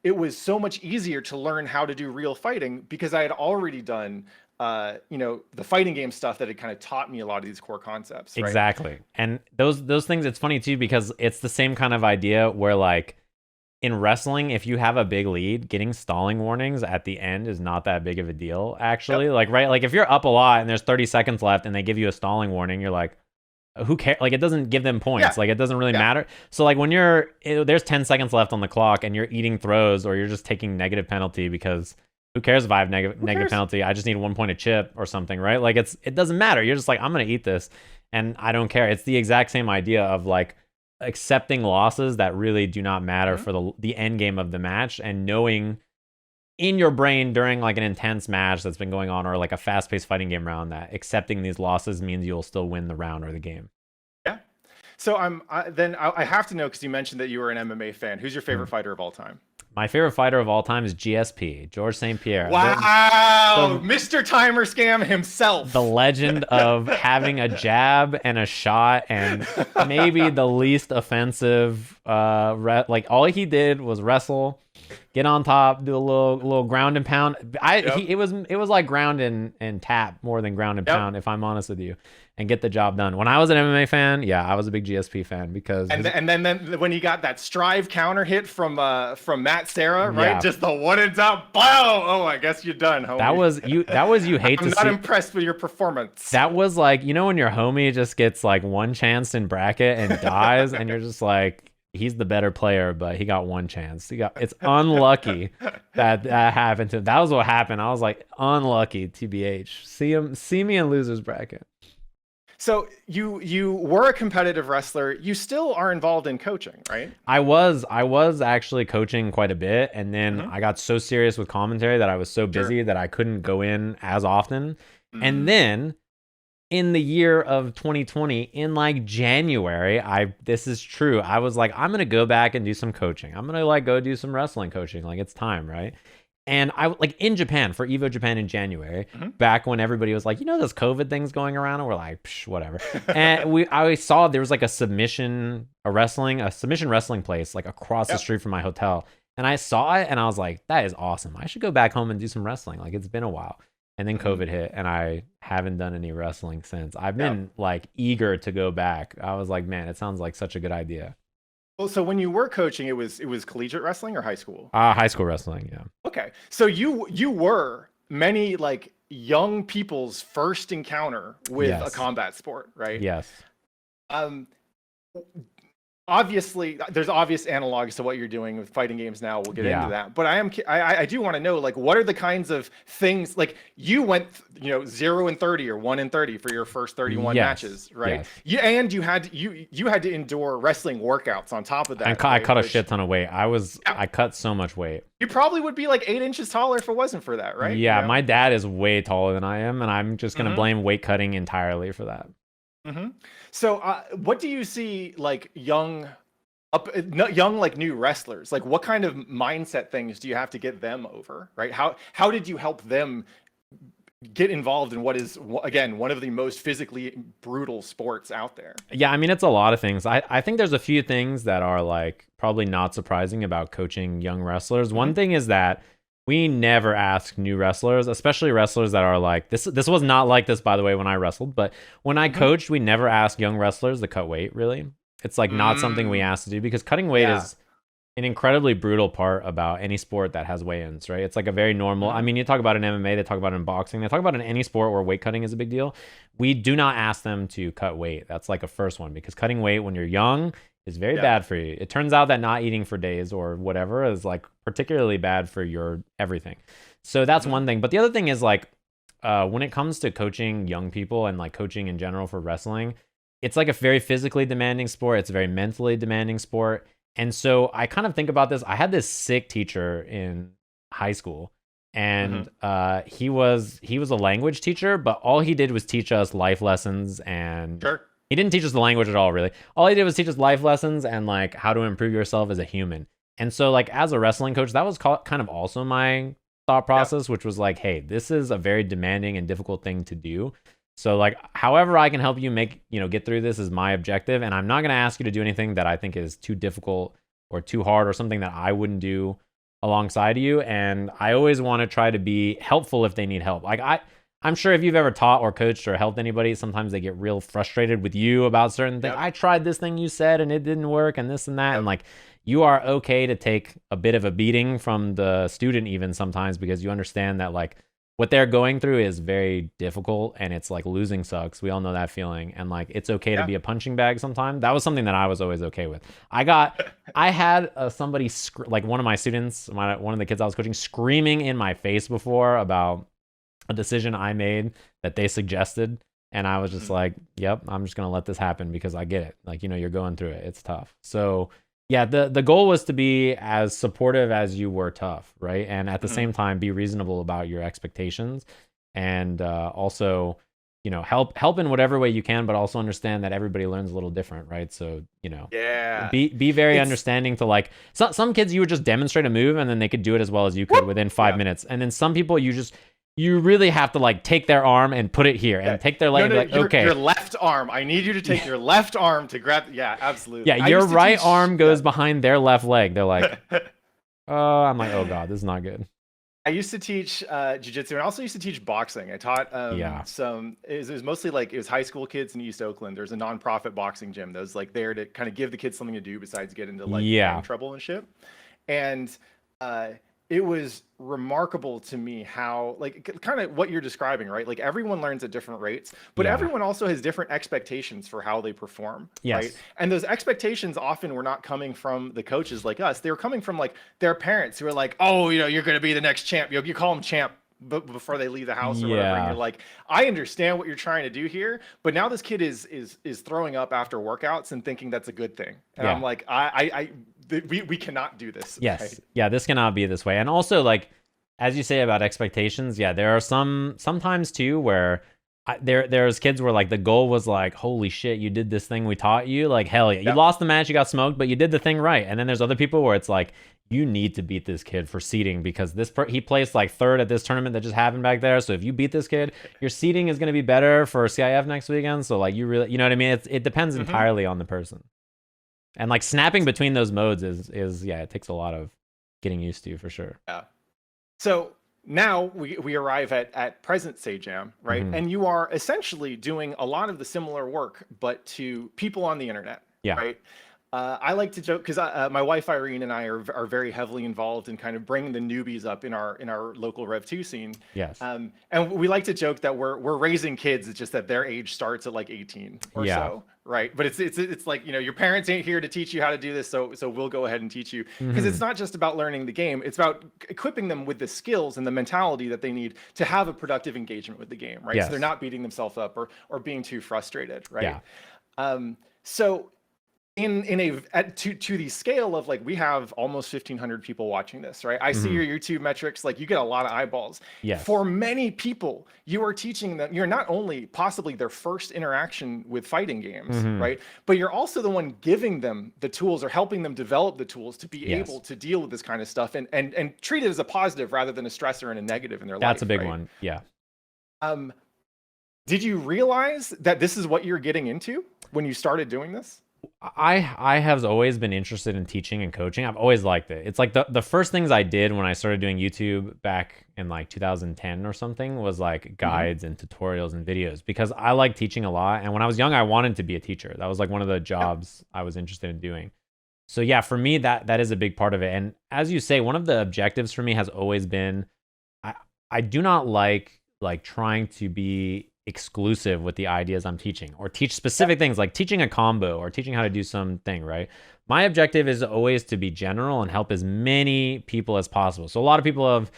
It was so much easier to learn how to do real fighting because I had already done the fighting game stuff that had kind of taught me a lot of these core concepts. Right? Exactly. And those things, it's funny too, because it's the same kind of idea where like in wrestling, if you have a big lead, getting stalling warnings at the end is not that big of a deal, actually. Like, right? Like if you're up a lot and there's 30 seconds left and they give you a stalling warning, you're like, who cares? Like it doesn't give them points. Like it doesn't really matter. So like when there's 10 seconds left on the clock and you're eating throws or you're just taking negative penalty because who cares if I have negative penalty? I just need 1 point of chip or something, right? Like it doesn't matter. You're just like, I'm going to eat this and I don't care. It's the exact same idea of like accepting losses that really do not matter for the end game of the match, and knowing in your brain during like an intense match that's been going on or like a fast-paced fighting game round that accepting these losses means you'll still win the round or the game. Yeah. So I have to know, because you mentioned that you were an MMA fan. Who's your favorite fighter of all time? My favorite fighter of all time is GSP, George St. Pierre. Wow, Mr. Timer Scam himself. The legend of having a jab and a shot and maybe the least offensive. Like all he did was wrestle, get on top, do a little ground and pound. It was like ground and tap more than ground and pound, if I'm honest with you, and get the job done. When I was an MMA fan, I was a big GSP fan because and then when he got that strive counter hit from Matt Serra, right? Just the one and top, blow. Oh, I guess you're done, homie. That was you hate to see. I'm not impressed with your performance. That was like, when your homie just gets like one chance in bracket and dies, and you're just like, he's the better player, but he got one chance. It's unlucky that happened to him. That was what happened. I was like, unlucky, TBH. See me in losers bracket. So you were a competitive wrestler. You still are involved in coaching, right? I was actually coaching quite a bit, and then I got so serious with commentary that I was so busy that I couldn't go in as often. And then in the year of 2020, in like January, this is true. I was like, I'm gonna go back and do some coaching. I'm gonna like go do some wrestling coaching. Like it's time, right? And I like in Japan for Evo Japan in January, back when everybody was like, this COVID thing's going around, and we're like, psh, whatever. And I saw there was like a submission wrestling place like across the street from my hotel, and I saw it, and I was like, that is awesome. I should go back home and do some wrestling. Like it's been a while. and then COVID hit, and I haven't done any wrestling since. I've been like eager to go back. I was like, man, it sounds like such a good idea. Well, so when you were coaching, it was collegiate wrestling or high school? High school wrestling, yeah. Okay, so you were many like young people's first encounter with a combat sport, right? Yes. Um, obviously there's obvious analogs to what you're doing with fighting games now. We'll get into that, but I do want to know, like, what are the kinds of things, like, you went 0 and 30 or 1 and 30 for your first 31 matches, right? And you had to endure wrestling workouts on top of that. I cut a shit ton of weight. I cut so much weight. You probably would be like 8 inches taller if it wasn't for that, right? Yeah, my dad is way taller than I am, and I'm just gonna blame weight cutting entirely for that. So what do you see, like, young like new wrestlers, like, what kind of mindset things do you have to get them over, right? How did you help them get involved in what is, again, one of the most physically brutal sports out there? Yeah, I mean, it's a lot of things. I think there's a few things that are like probably not surprising about coaching young wrestlers. One thing is that we never ask new wrestlers, especially wrestlers that are like, this was not like this, by the way, when I wrestled, but when I coached, we never asked young wrestlers to cut weight, really. It's like not something we ask to do, because cutting weight is an incredibly brutal part about any sport that has weigh-ins, right? It's like a very normal, I mean, you talk about in MMA, they talk about it in boxing, they talk about it in any sport where weight cutting is a big deal. We do not ask them to cut weight. That's like a first one, because cutting weight when you're young is very bad for you. It turns out that not eating for days or whatever is like particularly bad for your everything. So that's one thing. But the other thing is, like, when it comes to coaching young people and like coaching in general for wrestling, it's like a very physically demanding sport. It's a very mentally demanding sport. And so I kind of think about this. I had this sick teacher in high school, and he was a language teacher, but all he did was teach us life lessons, and he didn't teach us the language at all, really. All he did was teach us life lessons and like how to improve yourself as a human. And so, like, as a wrestling coach, that was kind of also my thought process, which was like, hey, this is a very demanding and difficult thing to do. So, like, however I can help you get through this is my objective. And I'm not going to ask you to do anything that I think is too difficult or too hard or something that I wouldn't do alongside you. And I always want to try to be helpful if they need help. Like, I'm sure if you've ever taught or coached or helped anybody, sometimes they get real frustrated with you about certain things. I tried this thing you said and it didn't work and this and that. And like, you are okay to take a bit of a beating from the student even sometimes, because you understand that like what they're going through is very difficult, and it's like losing sucks. We all know that feeling. And like, it's okay to be a punching bag sometimes. That was something that I was always okay with. I had somebody, like one of my students, one of the kids I was coaching, screaming in my face before about a decision I made that they suggested, and I was just like, yep, I'm just gonna let this happen because I get it. Like, you're going through it. It's tough. So yeah, the goal was to be as supportive as you were tough, right? And at the same time, be reasonable about your expectations, and also, help in whatever way you can, but also understand that everybody learns a little different, right? So, be very understanding to, like, some kids you would just demonstrate a move and then they could do it as well as you could within 5 minutes. And then some people you really have to like take their arm and put it here and take their leg. Your left arm. I need you to take your left arm to grab. Yeah, absolutely. Yeah, your right arm goes behind their left leg. They're like, oh, I'm like, oh God, this is not good. I used to teach jiu-jitsu, and I also used to teach boxing. I taught it was mostly like, it was high school kids in East Oakland. There's a nonprofit boxing gym that was like there to kind of give the kids something to do besides get into like gang trouble and shit. And it was remarkable to me how, like, kind of what you're describing, right? Like, everyone learns at different rates, but everyone also has different expectations for how they perform, right? And those expectations often were not coming from the coaches like us. They were coming from like their parents, who are like, oh, you're going to be the next champ. You call them champ before they leave the house or whatever, and you're like, I understand what you're trying to do here, but now this kid is throwing up after workouts and thinking that's a good thing. And I'm like, we cannot do this. Yes. Right? Yeah, this cannot be this way. And also, like, as you say about expectations, there are sometimes too where there's kids where like the goal was like, holy shit, you did this thing we taught you, like, hell yeah, you lost the match, you got smoked, but you did the thing right. And then there's other people where it's like, you need to beat this kid for seeding, because he placed like third at this tournament that just happened back there. So if you beat this kid, your seeding is going to be better for CIF next weekend. So like, you really, you know what I mean? It depends entirely on the person. And like snapping between those modes is it takes a lot of getting used to, for sure. Yeah. So now we arrive at present Sajam, right? Hmm. And you are essentially doing a lot of the similar work, but to people on the internet, Yeah. right? I like to joke because my wife Irene and I are very heavily involved in kind of bringing the newbies up in our local Rev 2 scene. Yes. And we like to joke that we're raising kids. It's just that their age starts at like 18 or Yeah. so, right? But it's like, you know, your parents ain't here to teach you how to do this, so we'll go ahead and teach you, because it's Hmm. not just about learning the game. It's about equipping them with the skills and the mentality that they need to have a productive engagement with the game, right? So they're Yes. not beating themselves up or being too frustrated, right? Yeah. So to the scale of like, we have almost 1,500 people watching this, right? I see Hmm. your YouTube metrics, like you get a lot of eyeballs. Yes. For many people, you are teaching them, you're not only possibly their first interaction with fighting games, Hmm. right? But you're also the one giving them the tools or helping them develop the tools to be able Yes. to deal with this kind of stuff and treat it as a positive rather than a stressor and a negative in their That's life, a big right? one. Yeah. Um, did you realize that this is what you're getting into when you started doing this? I have always been interested in teaching and coaching. I've always liked it. It's like the first things I did when I started doing YouTube back in like 2010 or something was like Mm-hmm. guides and tutorials and videos, because I like teaching a lot. And when I was young, I wanted to be a teacher. That was like one of the Yep. jobs I was interested in doing. So yeah, for me that is a big part of it. And as you say, one of the objectives for me has always been, I I do not like trying to be exclusive with the ideas I'm teaching, or teach Yep. specific things like teaching a combo or teaching how to do something, right? My objective is always to be general and help as many people as possible. So a lot of people have,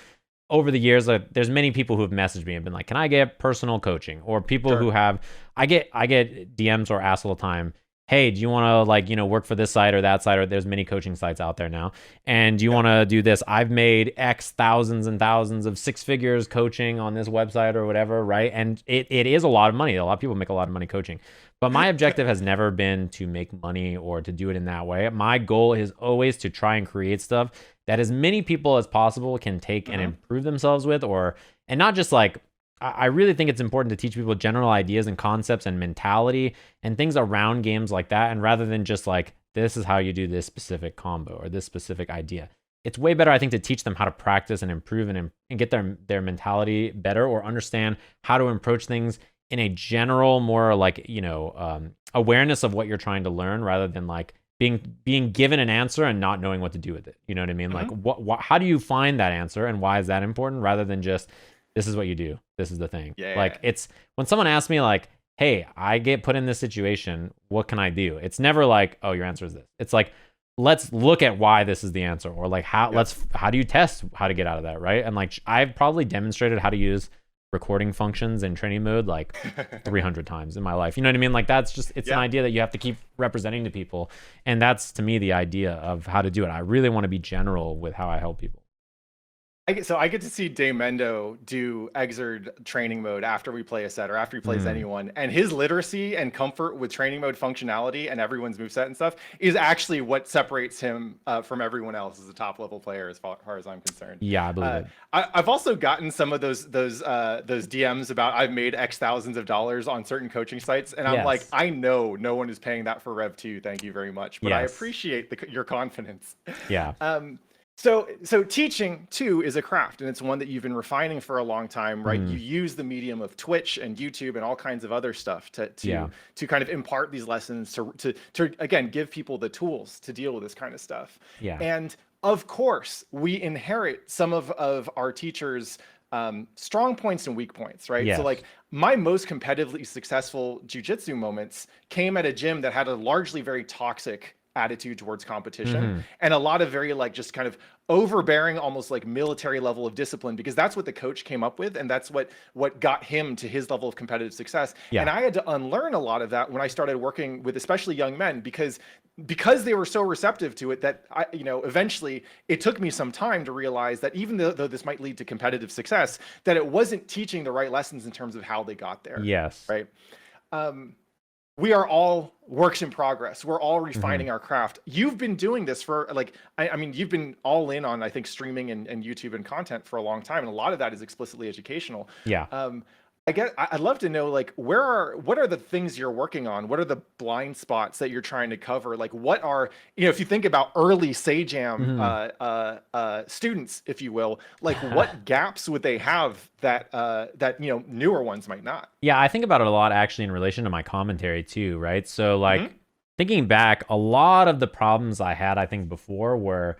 over the years, there's many people who have messaged me and been like, "Can I get personal coaching?" Or people who Sure. have, I get DMs or asked all the time, "Hey, do you want to like, work for this site or that site, or there's many coaching sites out there now, and do you Yep. want to do this? I've made X thousands and thousands of six figures coaching on this website or whatever," right? And it is a lot of money. A lot of people make a lot of money coaching. But my objective has never been to make money or to do it in that way. My goal is always to try and create stuff that as many people as possible can take and Mm-hmm. improve themselves with, and not just like, I really think it's important to teach people general ideas and concepts and mentality and things around games like that. And rather than just like, this is how you do this specific combo or this specific idea, it's way better, I think, to teach them how to practice and improve and get their mentality better, or understand how to approach things in a general, more like, awareness of what you're trying to learn, rather than like being given an answer and not knowing what to do with it. You know what I mean? Mm-hmm. Like, how do you find that answer and why is that important, rather than just, this is what you do, this is the thing. Like, Yeah. it's when someone asks me like, "Hey, I get put in this situation, what can I do?" It's never like, "Oh, your answer is this." It's like, let's look at why this is the answer, or like, Yep. how do you test how to get out of that, right? And like, I've probably demonstrated how to use recording functions in training mode like 300 times in my life. You know what I mean? Like, that's just, it's an Yeah. idea that you have to keep representing to people. And that's, to me, the idea of how to do it. I really want to be general with how I help people. I get to see Mendo do Exerd training mode after we play a set or after he plays Mm. anyone, and his literacy and comfort with training mode functionality and everyone's moveset and stuff is actually what separates him from everyone else as a top level player, as far as I'm concerned. Yeah, I believe Uh, it. I've also gotten some of those DMs about, I've made X thousands of dollars on certain coaching sites, and I'm like, Yes. I know no one is paying that for Rev 2. Thank you very much, but I Yes. appreciate your confidence. Yeah. So teaching too is a craft, and it's one that you've been refining for a long time, right? You Mm. use the medium of Twitch and YouTube and all kinds of other stuff Yeah. to kind of impart these lessons, to again give people the tools to deal with this kind of stuff. Yeah. And of course, we inherit some of our teachers' strong points and weak points, right? So Yes. like, my most competitively successful jujitsu moments came at a gym that had a largely very toxic attitude towards competition, Hmm. and a lot of very like just kind of overbearing, almost like military level of discipline, because that's what the coach came up with, and that's what got him to his level of competitive success. Yeah. And I had to unlearn a lot of that when I started working with especially young men, because they were so receptive to it, that I, eventually it took me some time to realize that even though this might lead to competitive success, that it wasn't teaching the right lessons in terms of how they got there, Yes. right? um, we are all works in progress. We're all Hmm. refining our craft. You've been doing this for like, I mean, you've been all in on, I think, streaming and YouTube and content for a long time. And a lot of that is explicitly educational. Yeah. Um, I'd love to know, like, what are the things you're working on? What are the blind spots that you're trying to cover? Like, what are, if you think about early Sajam Mhm. students, if you will, like, what gaps would they have that newer ones might not? Yeah, I think about it a lot actually in relation to my commentary too, right? So like Hmm. thinking back, a lot of the problems I had I think before were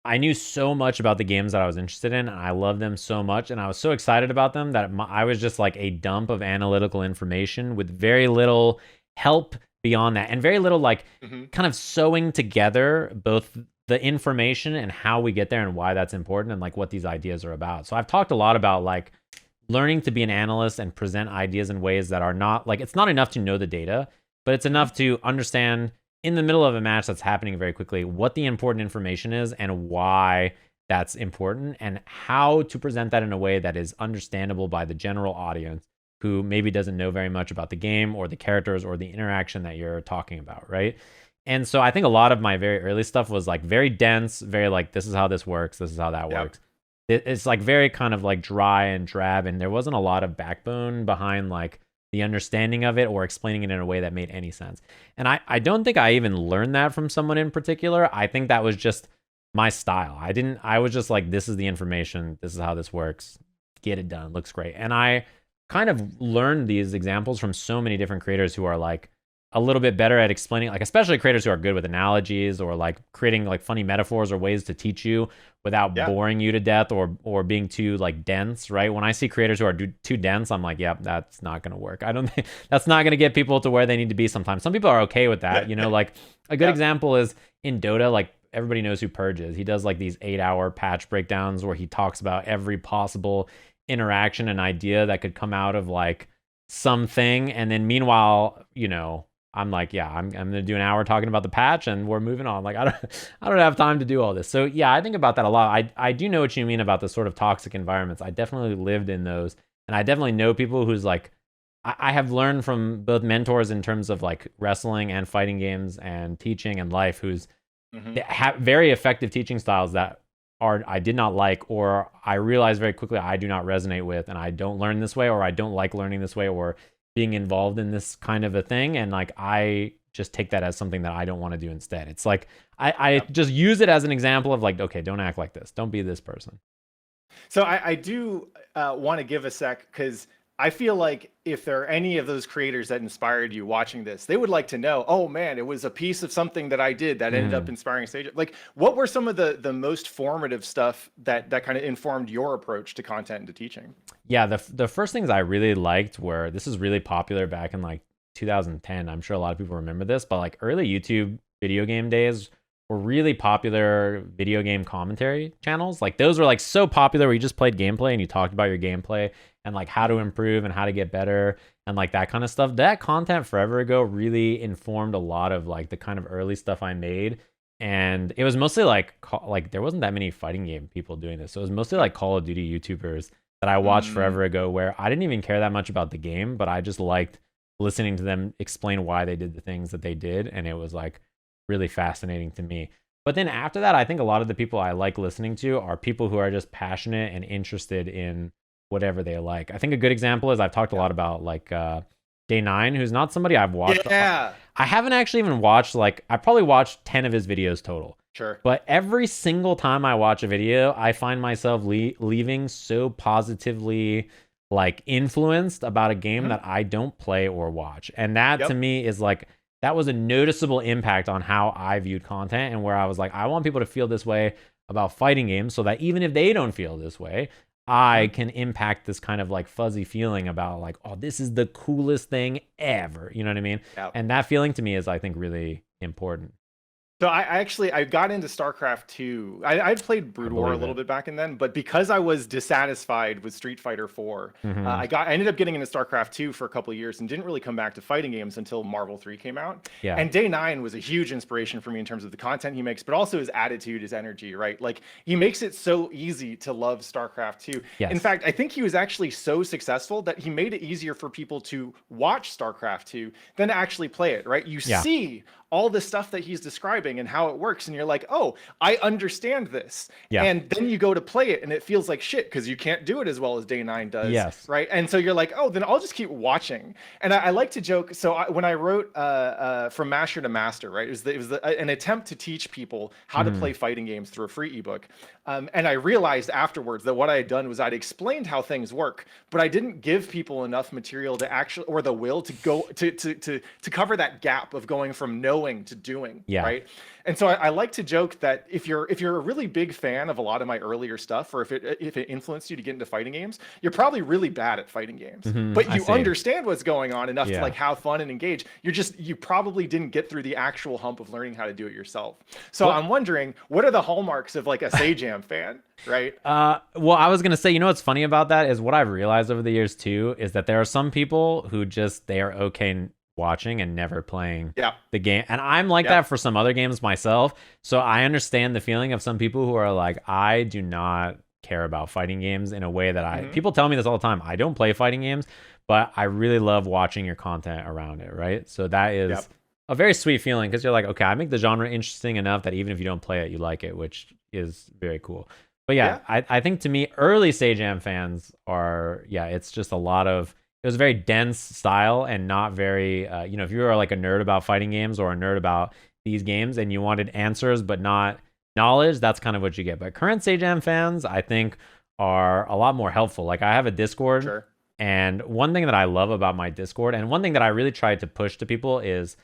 I knew so much about the games that I was interested in and I loved them so much and I was so excited about them that I was just like a dump of analytical information with very little help beyond that and very little like Hmm. kind of sewing together both the information and how we get there and why that's important and like what these ideas are about. So I've talked a lot about like learning to be an analyst and present ideas in ways that are not like it's not enough to know the data, but it's Hmm. enough to understand in the middle of a match that's happening very quickly what the important information is and why that's important and how to present that in a way that is understandable by the general audience who maybe doesn't know very much about the game or the characters or the interaction that you're talking about, right? And so I think a lot of my very early stuff was like very dense, very like this is how this works, this is how that Yep. works. It's like very kind of like dry and drab and there wasn't a lot of backbone behind like the understanding of it or explaining it in a way that made any sense. And I don't think I even learned that from someone in particular. I think that was just my style. I was just like, this is the information. This is how this works. Get it done. Looks great. And I kind of learned these examples from so many different creators who are like a little bit better at explaining, like especially creators who are good with analogies or like creating like funny metaphors or ways to teach you without Yeah. boring you to death or being too like dense, right? When I see creators who are too dense, I'm like, yep, that's not going to work. I don't think that's not going to get people to where they need to be sometimes. Some people are okay with that, like a good Yeah. example is in Dota, like everybody knows who Purge is. He does like these 8-hour patch breakdowns where he talks about every possible interaction and idea that could come out of like something. And then meanwhile, I'm like, yeah, I'm gonna do an hour talking about the patch, and we're moving on. Like, I don't have time to do all this. So yeah, I think about that a lot. I do know what you mean about the sort of toxic environments. I definitely lived in those, and I definitely know people who's like, I have learned from both mentors in terms of like wrestling and fighting games and teaching and life, who's Hmm. they have very effective teaching styles that are I did not like, or I realized very quickly I do not resonate with, and I don't learn this way, or I don't like learning this way, or being involved in this kind of a thing, and like I just take that as something that I don't want to do instead. It's like I Yep. just use it as an example of like, okay, don't act like this, don't be this person. So I do want to give a sec because I feel like if there are any of those creators that inspired you watching this, they would like to know, oh man, it was a piece of something that I did that ended up Mhm. inspiring Sage. Like, what were some of the most formative stuff that kind of informed your approach to content and to teaching? Yeah, the first things I really liked were this is really popular back in like 2010. I'm sure a lot of people remember this, but like early YouTube video game days were really popular video game commentary channels. Like those were like so popular where you just played gameplay and you talked about your gameplay and like how to Mhm. improve and how to get better and like that kind of stuff. That content forever ago really informed a lot of like the kind of early stuff I made. And it was mostly like there wasn't that many fighting game people doing this. So it was mostly like Call of Duty YouTubers that I watched Mm. forever ago where I didn't even care that much about the game, but I just liked listening to them explain why they did the things that they did. And it was like really fascinating to me. But then after that, I think a lot of the people I like listening to are people who are just passionate and interested in whatever they like. I think a good example is I've talked a Yeah. lot about like Day 9, who's not somebody I've watched. Yeah. I haven't actually even watched, like, I probably watched 10 of his videos total. Sure. But every single time I watch a video, I find myself leaving so positively like influenced about a game Mhm. that I don't play or watch. And that to Yep. me is like that was a noticeable impact on how I viewed content and where I was like I want people to feel this way about fighting games so that even if they don't feel this way, I Mhm. can impact this kind of like fuzzy feeling about like, oh, this is the coolest thing ever. You know what I mean? Yeah. And that feeling to me is I think really important. So I got into StarCraft 2. I'd played I Brood War a believe little it. bit back in then, but because I was dissatisfied with Street Fighter 4, Hmm. I ended up getting into StarCraft 2 for a couple of years and didn't really come back to fighting games until Marvel 3 came out. Yeah. And Day 9 was a huge inspiration for me in terms of the content he makes, but also his attitude, his energy, right? Like he makes it so easy to love StarCraft 2. In Yes. fact, I think he was actually so successful that he made it easier for people to watch StarCraft 2 than to actually play it, right? You Yeah. see all the stuff that he's describing and how it works, and you're like, oh, I understand this. Yeah. And then you go to play it and it feels like shit because you can't do it as well as Day 9 does. Yes. Right. And so you're like, oh, then I'll just keep watching. And I like to joke. So when I wrote From Masher to Master, right, it was an attempt to teach people how to play fighting games through a free ebook. And I realized afterwards that what I had done was I'd explained how things work, but I didn't give people enough material to actually, or the will to go to cover that gap of going from knowing to doing. Yeah. Right. And so I like to joke that if you're a really big fan of a lot of my earlier stuff, or if it influenced you to get into fighting games, you're probably really bad at fighting games, but you understand what's going on enough to like have fun and engage. You probably didn't get through the actual hump of learning how to do it yourself. So I'm wondering, what are the hallmarks of like a Sajam fan, right? Well, I was gonna say, you know what's funny about that is what I've realized over the years too is that there are some people who they are okay watching and never playing the game, and I'm like that for some other games myself. So I understand the feeling of some people who are like, I do not care about fighting games in a way that people tell me this all the time. I don't play fighting games, but I really love watching your content around it, right? So that is a very sweet feeling because you're like, okay, I make the genre interesting enough that even if you don't play it, you like it, which is very cool. But I think to me, early Sajam fans are, it's just a lot of, it was a very dense style and not very, if you were like a nerd about fighting games or a nerd about these games and you wanted answers but not knowledge, that's kind of what you get. But current Sajam fans, I think, are a lot more helpful. Like I have a Discord, and one thing that I love about my Discord, and one thing that I really try to push to people is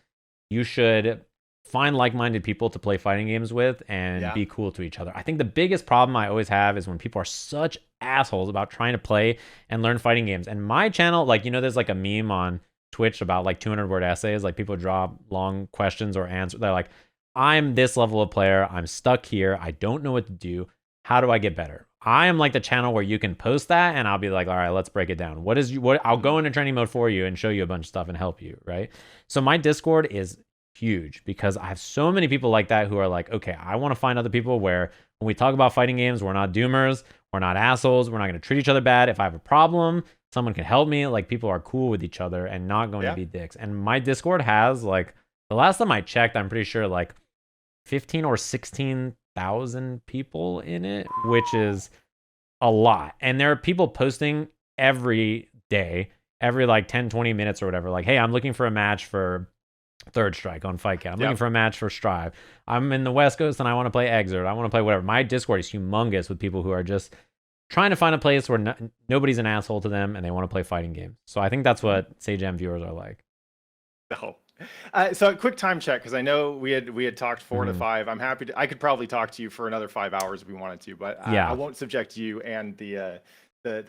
you should find like-minded people to play fighting games with and be cool to each other. I think the biggest problem I always have is when people are such assholes about trying to play and learn fighting games. And my channel, like, there's like a meme on Twitch about like 200-word essays, like people draw long questions or answers. They're like, I'm this level of player, I'm stuck here, I don't know what to do, how do I get better? I am like the channel where you can post that and I'll be like, all right, let's break it down. I'll go into training mode for you and show you a bunch of stuff and help you, right? So my Discord is huge because I have so many people like that who are like, okay, I want to find other people where when we talk about fighting games, we're not doomers, we're not assholes, we're not going to treat each other bad. If I have a problem, someone can help me. Like people are cool with each other and not going to be dicks. And my Discord has like, the last time I checked, I'm pretty sure like 15 or 16,000 people in it, which is a lot. And there are people posting every day, every like 10, 20 minutes or whatever. Like, hey, I'm looking for a match for Third Strike on Fight Cat. I'm looking for a match for Strive. I'm in the West Coast and I want to play Exert. I want to play whatever. My Discord is humongous with people who are just trying to find a place where nobody's an asshole to them and they want to play fighting games. So I think that's what Sajam viewers are like. No. So a quick time check, because I know we had talked 4 to 5. I'm happy to. I could probably talk to you for another 5 hours if we wanted to, but I won't subject you and the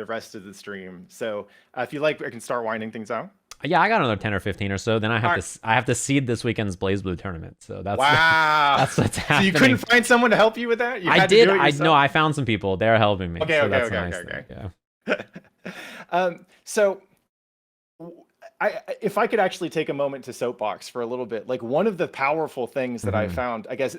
rest of the stream. So if you like, I can start winding things out. Yeah, I got another 10 or 15 or so. Then I have to seed this weekend's Blaze Blue tournament. So that's that's what's happening. So you couldn't find someone to help you with that? I did. I found some people. They're helping me. Okay, so okay, that's okay. Yeah. So if I could actually take a moment to soapbox for a little bit, like one of the powerful things that I found, I guess,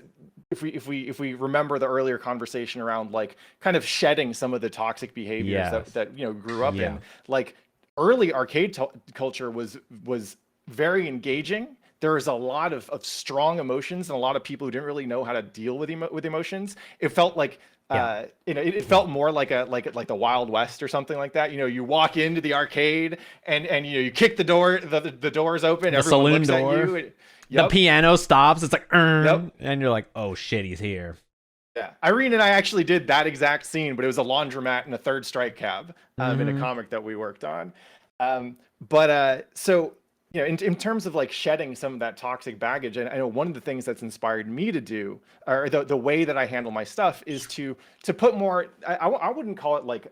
if we remember the earlier conversation around like kind of shedding some of the toxic behaviors that grew up in, like early arcade culture was very engaging. There was a lot of strong emotions and a lot of people who didn't really know how to deal with emotions. It felt like it felt more like the Wild West or something like that. You walk into the arcade and you kick the door, the doors open, the saloon door, the piano stops. It's like, and you're like, oh shit, he's here. Yeah, Irene and I actually did that exact scene, but it was a laundromat in a Third Strike cab in a comic that we worked on. So in terms of like shedding some of that toxic baggage, and I know one of the things that's inspired me to do, or the way that I handle my stuff, is to put more. I wouldn't call it like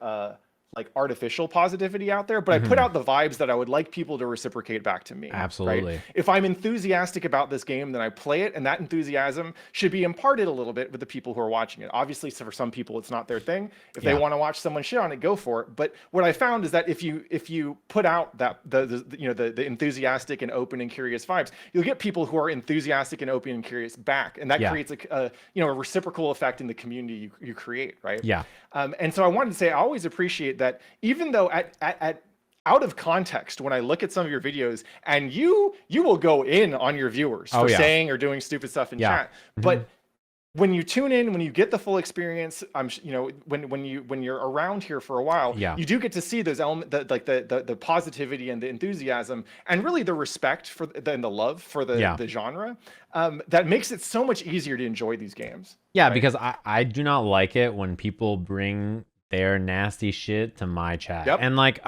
artificial positivity out there, but I put out the vibes that I would like people to reciprocate back to me. Absolutely. Right? If I'm enthusiastic about this game, then I play it, and that enthusiasm should be imparted a little bit with the people who are watching it. Obviously, so for some people, it's not their thing. If they want to watch someone shit on it, go for it. But what I found is that if you put out that the enthusiastic and open and curious vibes, you'll get people who are enthusiastic and open and curious back, and that creates a reciprocal effect in the community you create, right? Yeah. And so I wanted to say I always appreciate that, even though at out of context when I look at some of your videos, and you will go in on your viewers for saying or doing stupid stuff in chat. But when you tune in, when you get the full experience, when you're around here for a while, you do get to see those elements, the positivity and the enthusiasm, and really the respect for and the love for the genre. That makes it so much easier to enjoy these games. Yeah, right? Because I do not like it when people bring their nasty shit to my chat, and like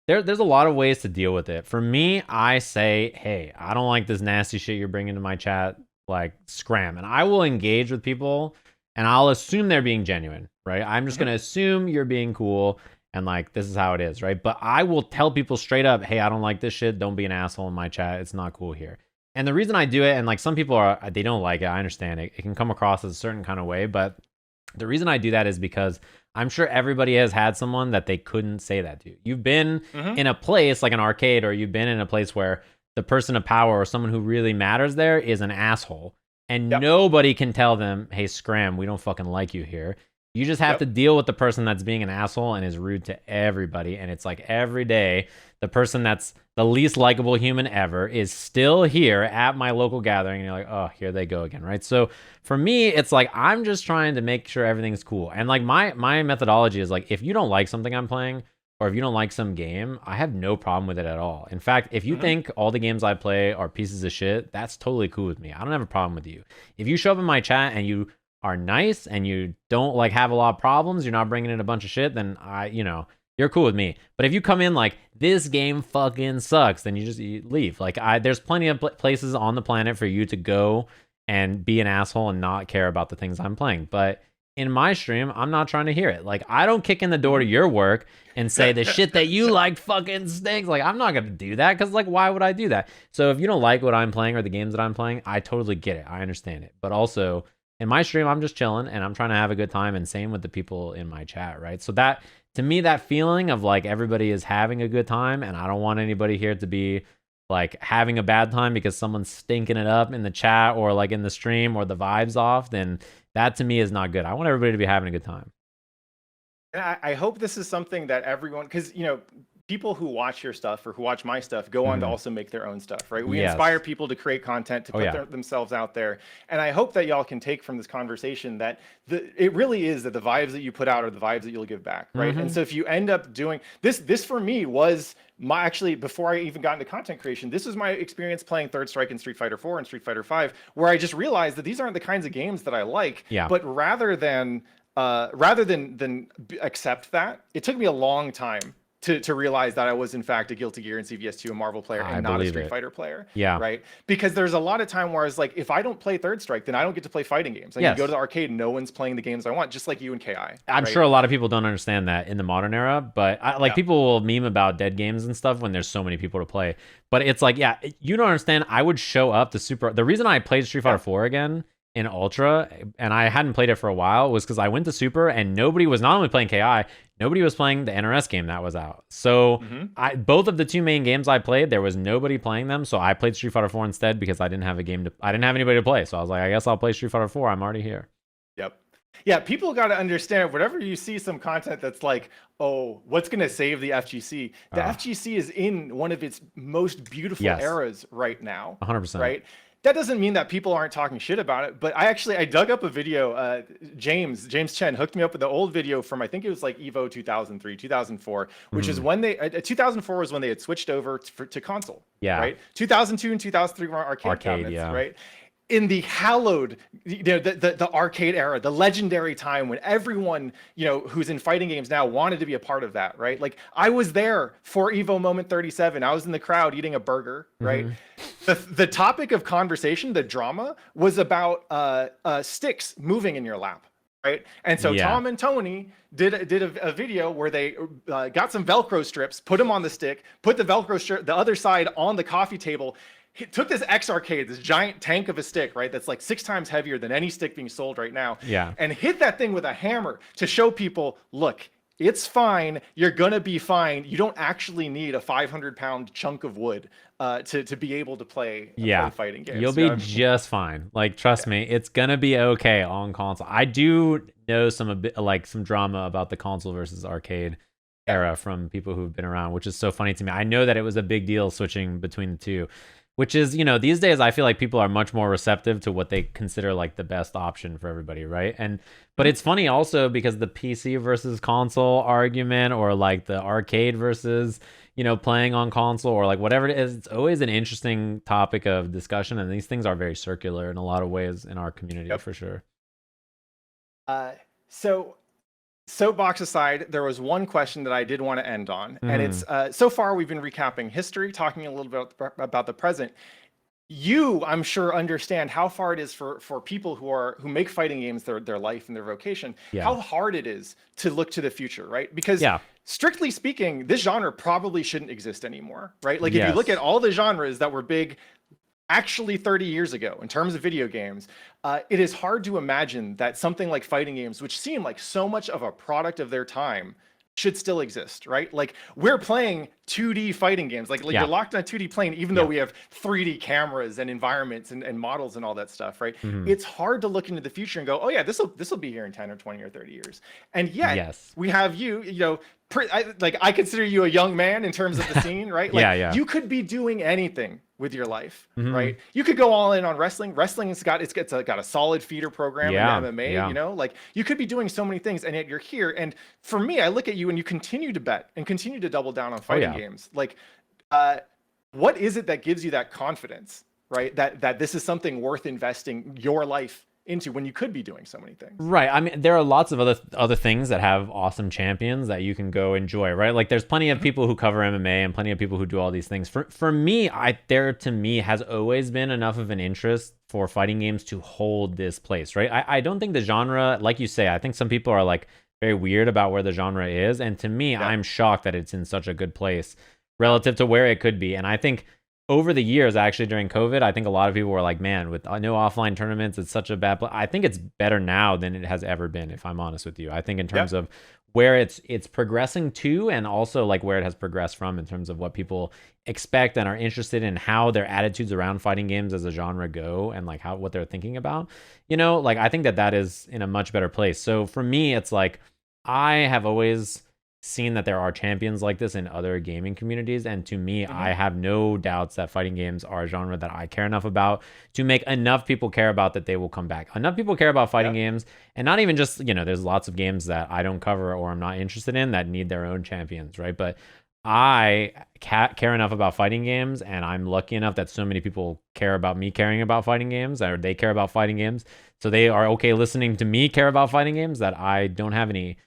there's a lot of ways to deal with it. For me, I say, hey, I don't like this nasty shit you're bringing to my chat. Like, scram. And I will engage with people and I'll assume they're being genuine, right? I'm just going to assume you're being cool and like, this is how it is, right? But I will tell people straight up, hey, I don't like this shit. Don't be an asshole in my chat. It's not cool here. And the reason I do it, and like some people they don't like it. I understand it. It can come across as a certain kind of way. But the reason I do that is because I'm sure everybody has had someone that they couldn't say that to. You've been in a place like an arcade, or you've been in a place where the person of power or someone who really matters there is an asshole. And nobody can tell them, hey, scram, we don't fucking like you here. You just have to deal with the person that's being an asshole and is rude to everybody. And it's like every day, the person that's the least likable human ever is still here at my local gathering. And you're like, oh, here they go again, right? So for me, it's like, I'm just trying to make sure everything's cool. And like my methodology is like, if you don't like something I'm playing, or if you don't like some game, I have no problem with it at all. In fact, if you think all the games I play are pieces of shit, that's totally cool with me. I don't have a problem with you. If you show up in my chat and you are nice and you don't like have a lot of problems, you're not bringing in a bunch of shit, then you're cool with me. But if you come in like, this game fucking sucks, then you leave. Like, there's plenty of places on the planet for you to go and be an asshole and not care about the things I'm playing. But in my stream, I'm not trying to hear it. Like, I don't kick in the door to your work and say the shit that you like fucking stinks. Like, I'm not going to do that because, like, why would I do that? So if you don't like what I'm playing or the games that I'm playing, I totally get it. I understand it. But also, in my stream, I'm just chilling and I'm trying to have a good time, and same with the people in my chat, right? So that, to me, that feeling of, like, everybody is having a good time and I don't want anybody here to be, like, having a bad time because someone's stinking it up in the chat or, like, in the stream or the vibe's off, then that to me is not good. I want everybody to be having a good time. And I hope this is something that everyone, because, people who watch your stuff or who watch my stuff go on to also make their own stuff, right? We inspire people to create content, to put themselves out there. And I hope that y'all can take from this conversation that it really is that the vibes that you put out are the vibes that you'll give back, right? And so if you end up doing this for me was actually, before I even got into content creation, this was my experience playing Third Strike and Street Fighter 4 and Street Fighter 5, where I just realized that these aren't the kinds of games that I like. But rather than accept that, it took me a long time to realize that I was in fact a Guilty Gear and CVS2 and Marvel player and not a Street Fighter player. Right? Because there's a lot of time where I was like, if I don't play Third Strike, then I don't get to play fighting games. Like, you go to the arcade, no one's playing the games I want, just like you and KI. I'm sure a lot of people don't understand that in the modern era, but people will meme about dead games and stuff when there's so many people to play. But it's like, you don't understand. I would show up to the reason I played Street Fighter 4 again in Ultra, and I hadn't played it for a while, was because I went to Super and nobody was not only playing KI, nobody was playing the NRS game that was out. So both of the two main games I played, there was nobody playing them. So I played Street Fighter 4 instead because I didn't have anybody to play. So I was like, I guess I'll play Street Fighter 4. I'm already here. Yeah, people got to understand, whenever you see some content that's like, oh, what's going to save the FGC? The FGC is in one of its most beautiful eras right now. 100%. Right? That doesn't mean that people aren't talking shit about it, but I dug up a video. James Chen hooked me up with the old video from, I think it was like Evo 2003, 2004, which is when 2004 was when they had switched over to console. Right. 2002 and 2003 were arcade cabinets. Right. In the hallowed, the arcade era, the legendary time when everyone, who's in fighting games now wanted to be a part of that, right? Like, I was there for Evo Moment 37. I was in the crowd eating a burger, right? The topic of conversation, the drama, was about sticks moving in your lap, right? And so Tom and Tony did a video where they got some Velcro strips, put them on the stick, put the Velcro strip, the other side on the coffee table. He took this X Arcade, this giant tank of a stick, right? That's like 6 times heavier than any stick being sold right now. And hit that thing with a hammer to show people, look, it's fine. You're going to be fine. You don't actually need a 500-pound chunk of wood to be able to play fighting games. You'll be just fine. Like, trust me, it's going to be okay on console. I do know some drama about the console versus arcade. Yeah. era from people who've been around, which is so funny to me. I know that it was a big deal switching between the two, which is, these days I feel like people are much more receptive to what they consider like the best option for everybody, right? But it's funny also because the PC versus console argument, or like the arcade versus, playing on console, or like whatever it is, it's always an interesting topic of discussion, and these things are very circular in a lot of ways in our community, Yep. for sure. So soapbox aside, there was one question that I did want to end on, and it's Mm-hmm. so far we've been recapping history, talking a little bit about the present. You, I'm sure, understand how far it is for people who make fighting games their life and their vocation, Yeah. how hard it is to look to the future, right? Because Yeah. strictly speaking, this genre probably shouldn't exist anymore, right? Like if you look at Yes. all the genres that were big actually 30 years ago in terms of video games, it is hard to imagine that something like fighting games, which seem like so much of a product of their time, should still exist, right? Like we're playing 2D fighting games, like Yeah. you're locked on a 2D plane, even though Yeah. we have 3D cameras and environments and models and all that stuff, right? Mm-hmm. It's hard to look into the future and go, oh yeah, this will be here in 10 or 20 or 30 years. And yet Yes. we have I consider you a young man in terms of the scene, right? Like Yeah. you could be doing anything with your life, Mm-hmm. right? You could go all in on wrestling. Wrestling has got got a solid feeder program in MMA. Yeah. Like you could be doing so many things, and yet you're here. And for me, I look at you and you continue to bet and continue to double down on fighting games. Like, what is it that gives you that confidence, right? That this is something worth investing your life into when you could be doing so many things. Right. I mean, there are lots of other things that have awesome champions that you can go enjoy, right? Like there's plenty of people who cover MMA and plenty of people who do all these things. For me, there to me has always been enough of an interest for fighting games to hold this place, right? I don't think the genre, like you say, I think some people are like very weird about where the genre is, and to me, I'm shocked that it's in such a good place relative to where it could be. And I think over the years, actually during COVID, I think a lot of people were like, man, with no offline tournaments, it's such a bad place. I think it's better now than it has ever been, if I'm honest with you. I think in terms of where it's progressing to, and also like where it has progressed from in terms of what people expect and are interested in, how their attitudes around fighting games as a genre go, and like what they're thinking about, like I think that is in a much better place. So for me, it's like I have always seen that there are champions like this in other gaming communities, and to me, I have no doubts that fighting games are a genre that I care enough about to make enough people care about that they will come back. Enough people care about fighting games, and not even just, there's lots of games that I don't cover or I'm not interested in that need their own champions, right? But I care enough about fighting games, and I'm lucky enough that so many people care about me caring about fighting games, or they care about fighting games, so they are okay listening to me care about fighting games, that I don't have any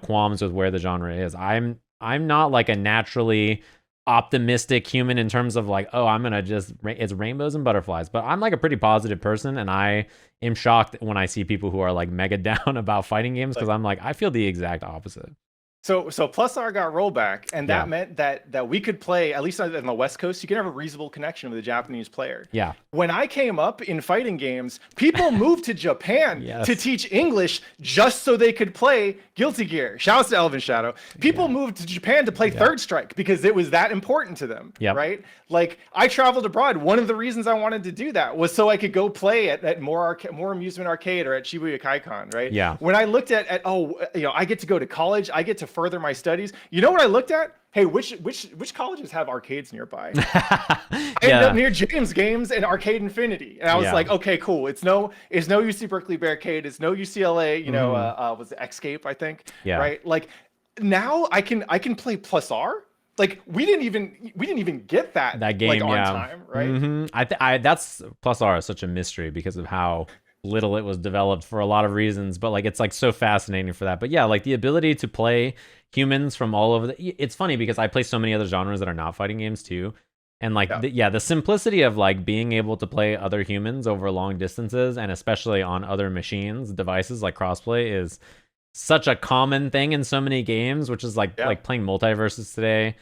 qualms with where the genre is. I'm not like a naturally optimistic human in terms of like, oh, I'm gonna just it's rainbows and butterflies, but I'm like a pretty positive person, and I am shocked when I see people who are like mega down about fighting games, because I'm like, I feel the exact opposite. So plus R got rollback, and that meant that we could play, at least on the West Coast, you can have a reasonable connection with a Japanese player. Yeah. When I came up in fighting games, people moved to Japan to teach English just so they could play Guilty Gear. Shouts to Elvin Shadow. People moved to Japan to play Third Strike because it was that important to them, right? Like I traveled abroad. One of the reasons I wanted to do that was so I could go play at more Amusement Arcade or at Shibuya Kaikon, right? Yeah. When I looked at I get to go to college, I get to further my studies. You know what I looked at? Hey, which colleges have arcades nearby? I ended up near James Games and Arcade Infinity, and I was like, okay, cool. It's no UC Berkeley Barricade. It's no UCLA. Was it Xscape? I think. Yeah. Right. Like now I can play Plus R. Like we didn't even get that game like, on time, right? I that's Plus R is such a mystery because of how little it was developed for a lot of reasons, but like it's like so fascinating for that. But yeah, like the ability to play humans from all over it's funny because I play so many other genres that are not fighting games too, and like the simplicity of like being able to play other humans over long distances, and especially on other machines, devices, like crossplay is such a common thing in so many games, which is like playing Multiverses today.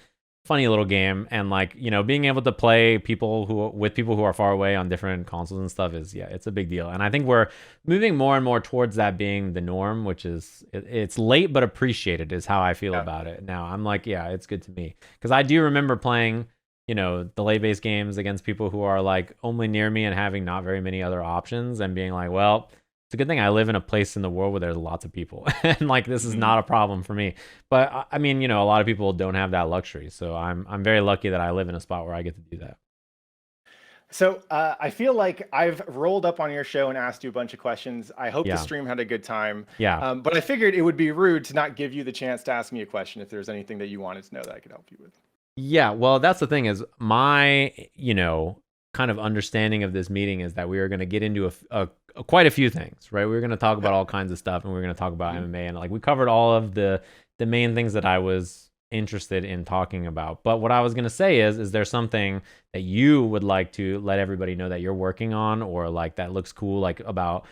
Funny little game, and like being able to play people who are far away on different consoles and stuff is it's a big deal. And I think we're moving more and more towards that being the norm, which is it's late but appreciated is how I feel about it now. I'm like, it's good to me, because I do remember playing delay based games against people who are like only near me and having not very many other options, and being like, well, It's a good thing I live in a place in the world where there's lots of people, and like this is not a problem for me. But I mean, a lot of people don't have that luxury, so I'm very lucky that I live in a spot where I get to do that. So I feel like I've rolled up on your show and asked you a bunch of questions. I hope the Yeah, stream had a good time. yeah. But I figured it would be rude to not give you the chance to ask me a question if there's anything that you wanted to know that I could help you with. Yeah, well, that's the thing is my, kind of understanding of this meeting is that we are going to get into quite a few things, right? We're going to talk about all kinds of stuff, and we're going to talk about MMA, and like we covered all of the main things that I was interested in talking about. But what I was going to say is there something that you would like to let everybody know that you're working on, or like that looks cool, like about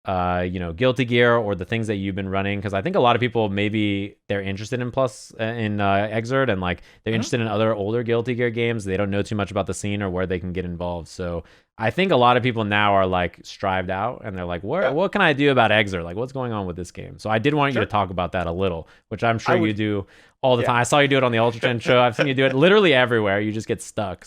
Guilty Gear, or the things that you've been running? Because I think a lot of people, maybe they're interested in Exert, and like they're interested in other older Guilty Gear games. They don't know too much about the scene or where they can get involved. So I think a lot of people now are like strived out, and they're like, what can I do about Exert? Like, what's going on with this game? So I did want you to talk about that a little, which I'm sure you do all the time. I saw you do it on the Ultra Trend show. I've seen you do it literally everywhere. You just get stuck.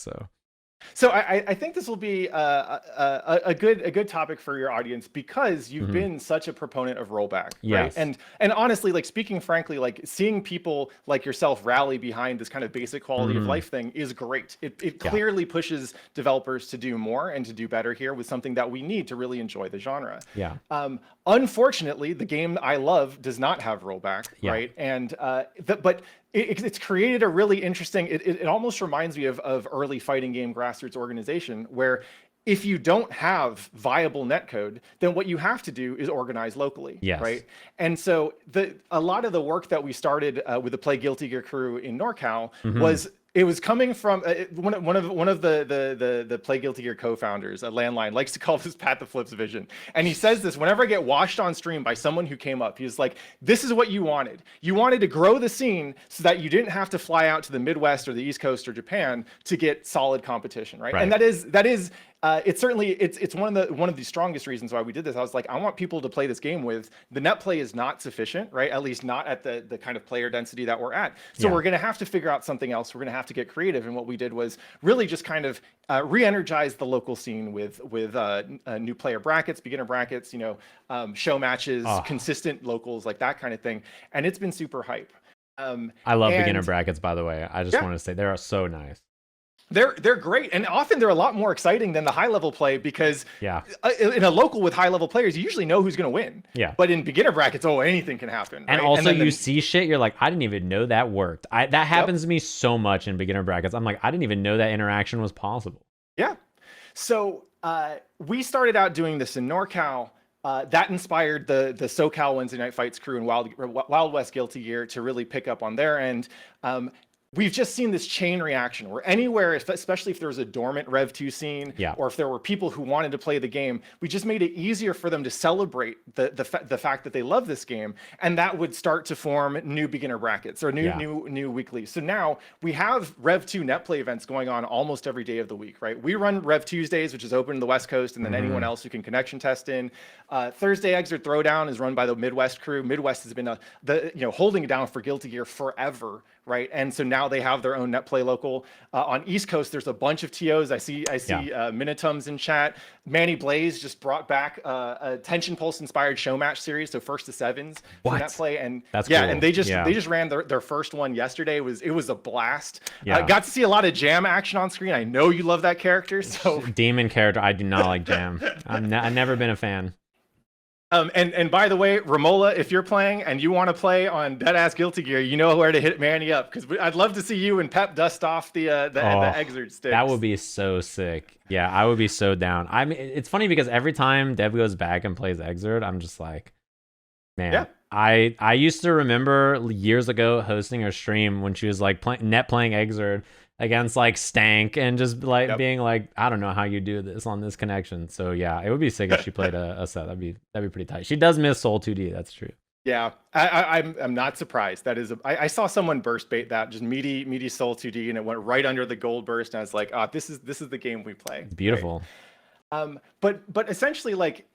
So I think this will be a good topic for your audience, because you've been such a proponent of rollback, right? And honestly, like, speaking frankly, like seeing people like yourself rally behind this kind of basic quality of life thing is great. It clearly pushes developers to do more and to do better here with something that we need to really enjoy the genre. Unfortunately, the game I love does not have rollback, right? And but it's created a really interesting, it almost reminds me of early fighting game grassroots organization, where if you don't have viable netcode, then what you have to do is organize locally, right? And so a lot of the work that we started with the Play Guilty Gear crew in NorCal was coming from one of the Play Guilty Gear co-founders, Landline, likes to call this Pattheflip's vision. And he says this whenever I get washed on stream by someone who came up. He's like, this is what you wanted. You wanted to grow the scene so that you didn't have to fly out to the Midwest or the East Coast or Japan to get solid competition, right? And that is it's certainly it's one of the strongest reasons why we did this. I was like, I want people to play this game with the net play is not sufficient, right? At least not at the kind of player density that we're at. So we're going to have to figure out something else. We're going to have to get creative. And what we did was really just kind of re-energize the local scene with new player brackets, beginner brackets, show matches, consistent locals, like that kind of thing. And it's been super hype. I love beginner brackets, by the way. I just want to say they are so nice. They're great, and often they're a lot more exciting than the high level play, because in a local with high level players, you usually know who's going to win. But in beginner brackets, anything can happen. And right? Also, you see shit, you're like, I didn't even know that worked. That happens to me so much in beginner brackets. I'm like, I didn't even know that interaction was possible. So we started out doing this in NorCal. That inspired the SoCal Wednesday Night Fights crew and Wild West Guilty Gear to really pick up on their end. We've just seen this chain reaction where anywhere, especially if there was a dormant Rev 2 scene, or if there were people who wanted to play the game, we just made it easier for them to celebrate the fact that they love this game, and that would start to form new beginner brackets or new weeklies. So now we have Rev 2 net play events going on almost every day of the week, right? We run Rev Tuesdays, which is open to the West Coast, and then anyone else who can connection test in. Thursday Exert Throwdown is run by the Midwest crew. Midwest has been holding it down for Guilty Gear forever, right? And so now they have their own net play local. On East Coast, there's a bunch of TOs. I see Minitums in chat. Manny Blaze just brought back a Tension Pulse inspired show match series, so first to sevens for net play. And that's cool. And they just ran their first one yesterday. It was a blast. Got to see a lot of Jam action on screen. I know you love that character. So demon character, I do not like Jam. I've never been a fan. And by the way, Romola, if you're playing and you want to play on Deadass Guilty Gear, you know where to hit Manny up, because I'd love to see you and Pep dust off the Exert sticks. That would be so sick. Yeah, I would be so down. I mean, it's funny because every time Deb goes back and plays Exert, I'm just like, man. Yeah. I used to remember years ago hosting her stream when she was like playing Exert against like Stank, and just like being like, I don't know how you do this on this connection. So yeah, it would be sick if she played a set. That'd be pretty tight. She does miss Soul 2D. That's true. Yeah, I'm not surprised. That is, I saw someone burst bait that just meaty Soul 2D, and it went right under the gold burst. And I was like, this is the game we play. It's beautiful. Right? But essentially, like,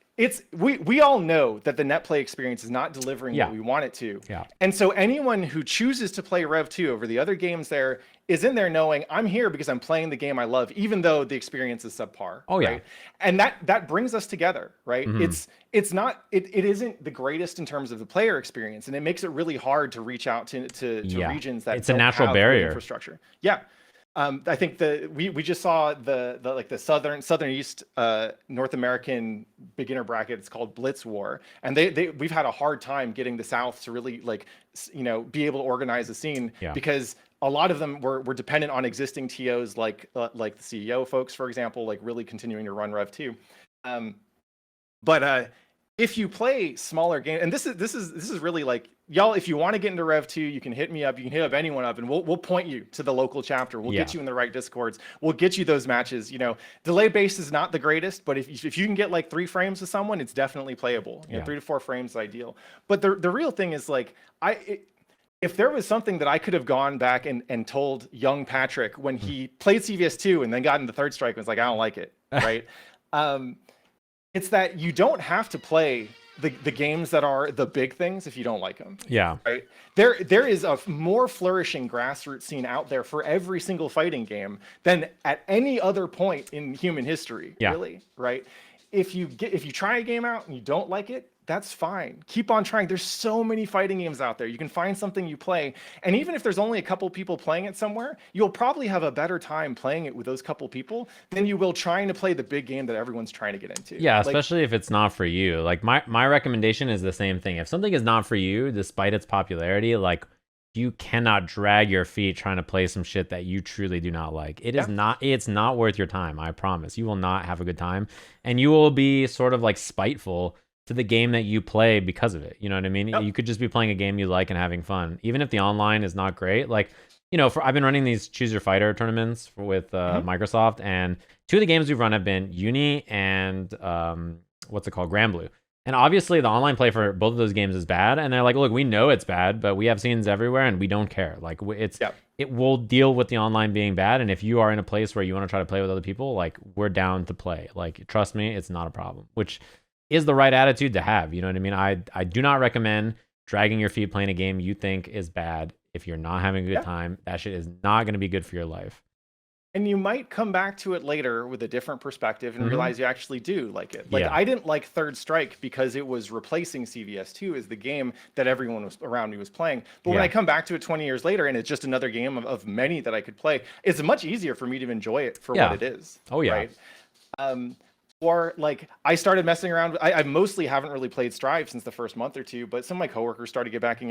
we all know that the net play experience is not delivering Yeah. what we want it to. Yeah. And so anyone who chooses to play Rev 2 over the other games there is in there knowing I'm here because I'm playing the game I love, even though the experience is subpar. Oh, yeah. Right? And that brings us together, right? Mhm. It isn't the greatest in termes of the player experience, and it makes it really hard to reach out to Yeah. regions that It's a don't natural have good barrier. infrastructure. Yeah. I think we just saw the southern east North American beginner bracket. It's called Blitz War, and we've had a hard time getting the South to really be able to organize a scene Yeah. because a lot of them were dependent on existing TOs like the CEO folks, for example, like really continuing to run Rev 2. But if you play smaller games, and this is really like, y'all, if you want to get into Rev 2, you can hit me up. You can hit up anyone up, and we'll point you to the local chapter. We'll get you in the right Discords. We'll get you those matches. Delay based is not the greatest, but if you can get like 3 frames to someone, it's definitely playable. 3 to 4 frames is ideal. But the real thing is like if there was something that I could have gone back and told young Patrick when he played CVS 2 and then got into Third Strike and was like, I don't like it, right? It's that you don't have to play the games that are the big things if you don't like them. Yeah. Right. There is a more flourishing grassroots scene out there for every single fighting game than at any other point in human history. Yeah. Really. Right. If you try a game out and you don't like it, that's fine. Keep on trying. There's so many fighting games out there. You can find something you play. And even if there's only a couple people playing it somewhere, you'll probably have a better time playing it with those couple people than you will trying to play the big game that everyone's trying to get into. Yeah, especially if it's not for you. Like my recommendation is the same thing. If something is not for you, despite its popularity, like you cannot drag your feet trying to play some shit that you truly do not like. It's not worth your time. I promise. You will not have a good time. And you will be sort of like spiteful to the game that you play because of it. You know what I mean? Yep. You could just be playing a game you like and having fun, even if the online is not great. Like, I've been running these Choose Your Fighter tournaments with Microsoft, and 2 of the games we've run have been Uni and what's it called, Granblue. And obviously the online play for both of those games is bad. And they're like, look, we know it's bad, but we have scenes everywhere and we don't care. Like it will deal with the online being bad. And if you are in a place where you want to try to play with other people, like we're down to play. Like, trust me, it's not a problem, which is the right attitude to have. You know what I mean? I do not recommend dragging your feet playing a game you think is bad. If you're not having a good time, that shit is not going to be good for your life. And you might come back to it later with a different perspective and realize you actually do like it. Like I didn't like Third Strike because it was replacing CVS2 as the game that everyone around me was playing. But when I come back to it 20 years later and it's just another game of many that I could play, it's much easier for me to enjoy it for what it is. Oh yeah. Right? Or like I started messing around. I mostly haven't really played Strive since the first month or two, but some of my coworkers started to get back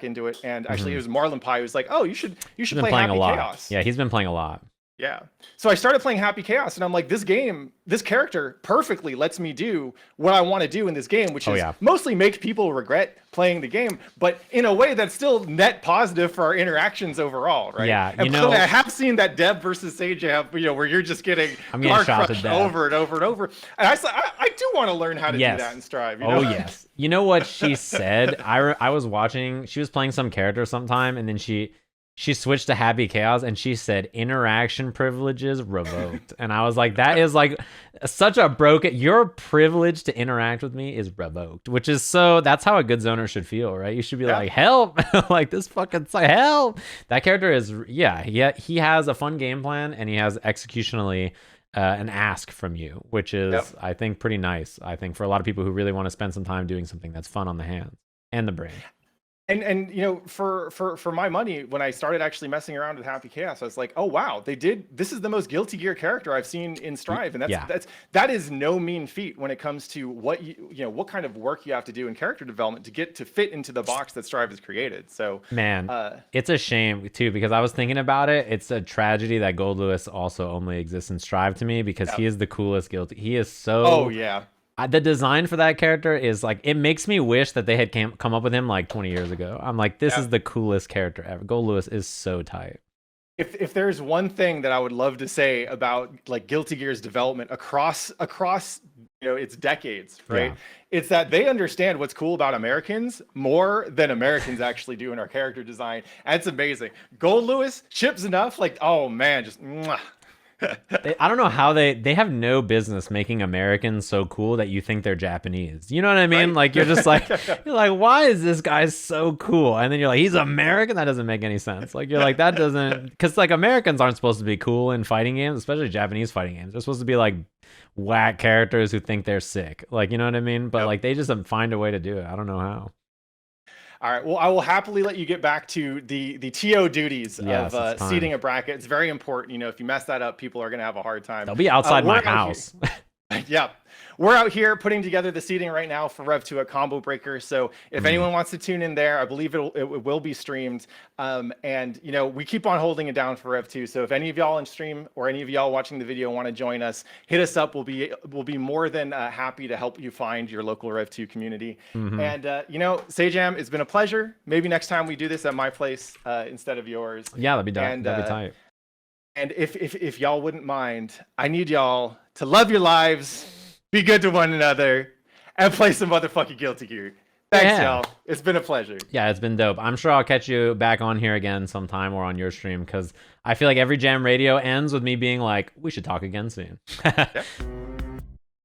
into it. And actually, it was Marlon Pie who was like, "Oh, you should play Happy Chaos." Yeah, he's been playing a lot. Yeah. So I started playing Happy Chaos, and I'm like, this character perfectly lets me do what I want to do in this game, which is mostly make people regret playing the game, but in a way that's still net positive for our interactions overall, right? Yeah, and I have seen that Deb versus Sajam, where you're just getting crushed over and over and over. And I do want to learn how to do that in Strive. Yes. You know what she said? I was watching. She was playing some character sometime, and then she switched to Happy Chaos and she said interaction privileges revoked. And I was like, that is like such a broken, your privilege to interact with me is revoked, which is that's how a good zoner should feel, right? You should be like, help, like this fucking help. That character is, he has a fun game plan and he has executionally an ask from you, which is, I think, pretty nice. I think for a lot of people who really want to spend some time doing something that's fun on the hands and the brain. And for my money, when I started actually messing around with Happy Chaos, I was like, oh wow, this is the most Guilty Gear character I've seen in Strive, and that is no mean feat when it comes to what what kind of work you have to do in character development to get to fit into the box that Strive has created. So man, it's a shame too, because I was thinking about it. It's a tragedy that Goldlewis also only exists in Strive to me, because he is the coolest Guilty. He is so the design for that character is like, it makes me wish that they had come up with him like 20 years ago. I'm like, this is the coolest character ever. Goldlewis is so tight. If there's one thing that I would love to say about like Guilty Gear's development across its decades, right? It's that they understand what's cool about Americans more than Americans actually do in our character design. And it's amazing. Goldlewis ships enough, like, oh man, just mwah. I don't know how they have no business making Americans so cool that you think they're Japanese. You know what I mean? Right? Like you're just like you're like, why is this guy so cool? And then you're like, he's American. That doesn't make any sense. Like you're like that doesn't because like Americans aren't supposed to be cool in fighting games, especially Japanese fighting games. They're supposed to be like whack characters who think they're sick. Like you know what I mean? But like they just find a way to do it. I don't know how. All right. Well, I will happily let you get back to the TO duties Yes, of seating a bracket. It's very important. You know, if you mess that up, people are going to have a hard time. They'll be outside my house. Yeah. We're out here putting together the seating right now for Rev 2 at Combo Breaker. So if anyone wants to tune in there, I believe it will be streamed. And, you know, we keep on holding it down for Rev 2. So if any of y'all in stream or any of y'all watching the video want to join us, hit us up. We'll be more than happy to help you find your local Rev 2 community. And, you know, Sajam, it's been a pleasure. Maybe next time we do this at my place instead of yours. Yeah, that'd be tight. And if y'all wouldn't mind, I need y'all to love your lives, be good to one another, and play some motherfucking Guilty Gear. Thanks, y'all. It's been a pleasure. Yeah, it's been dope. I'm sure I'll catch you back on here again sometime or on your stream because I feel like every Jam Radio ends with me being like, we should talk again soon. Yep.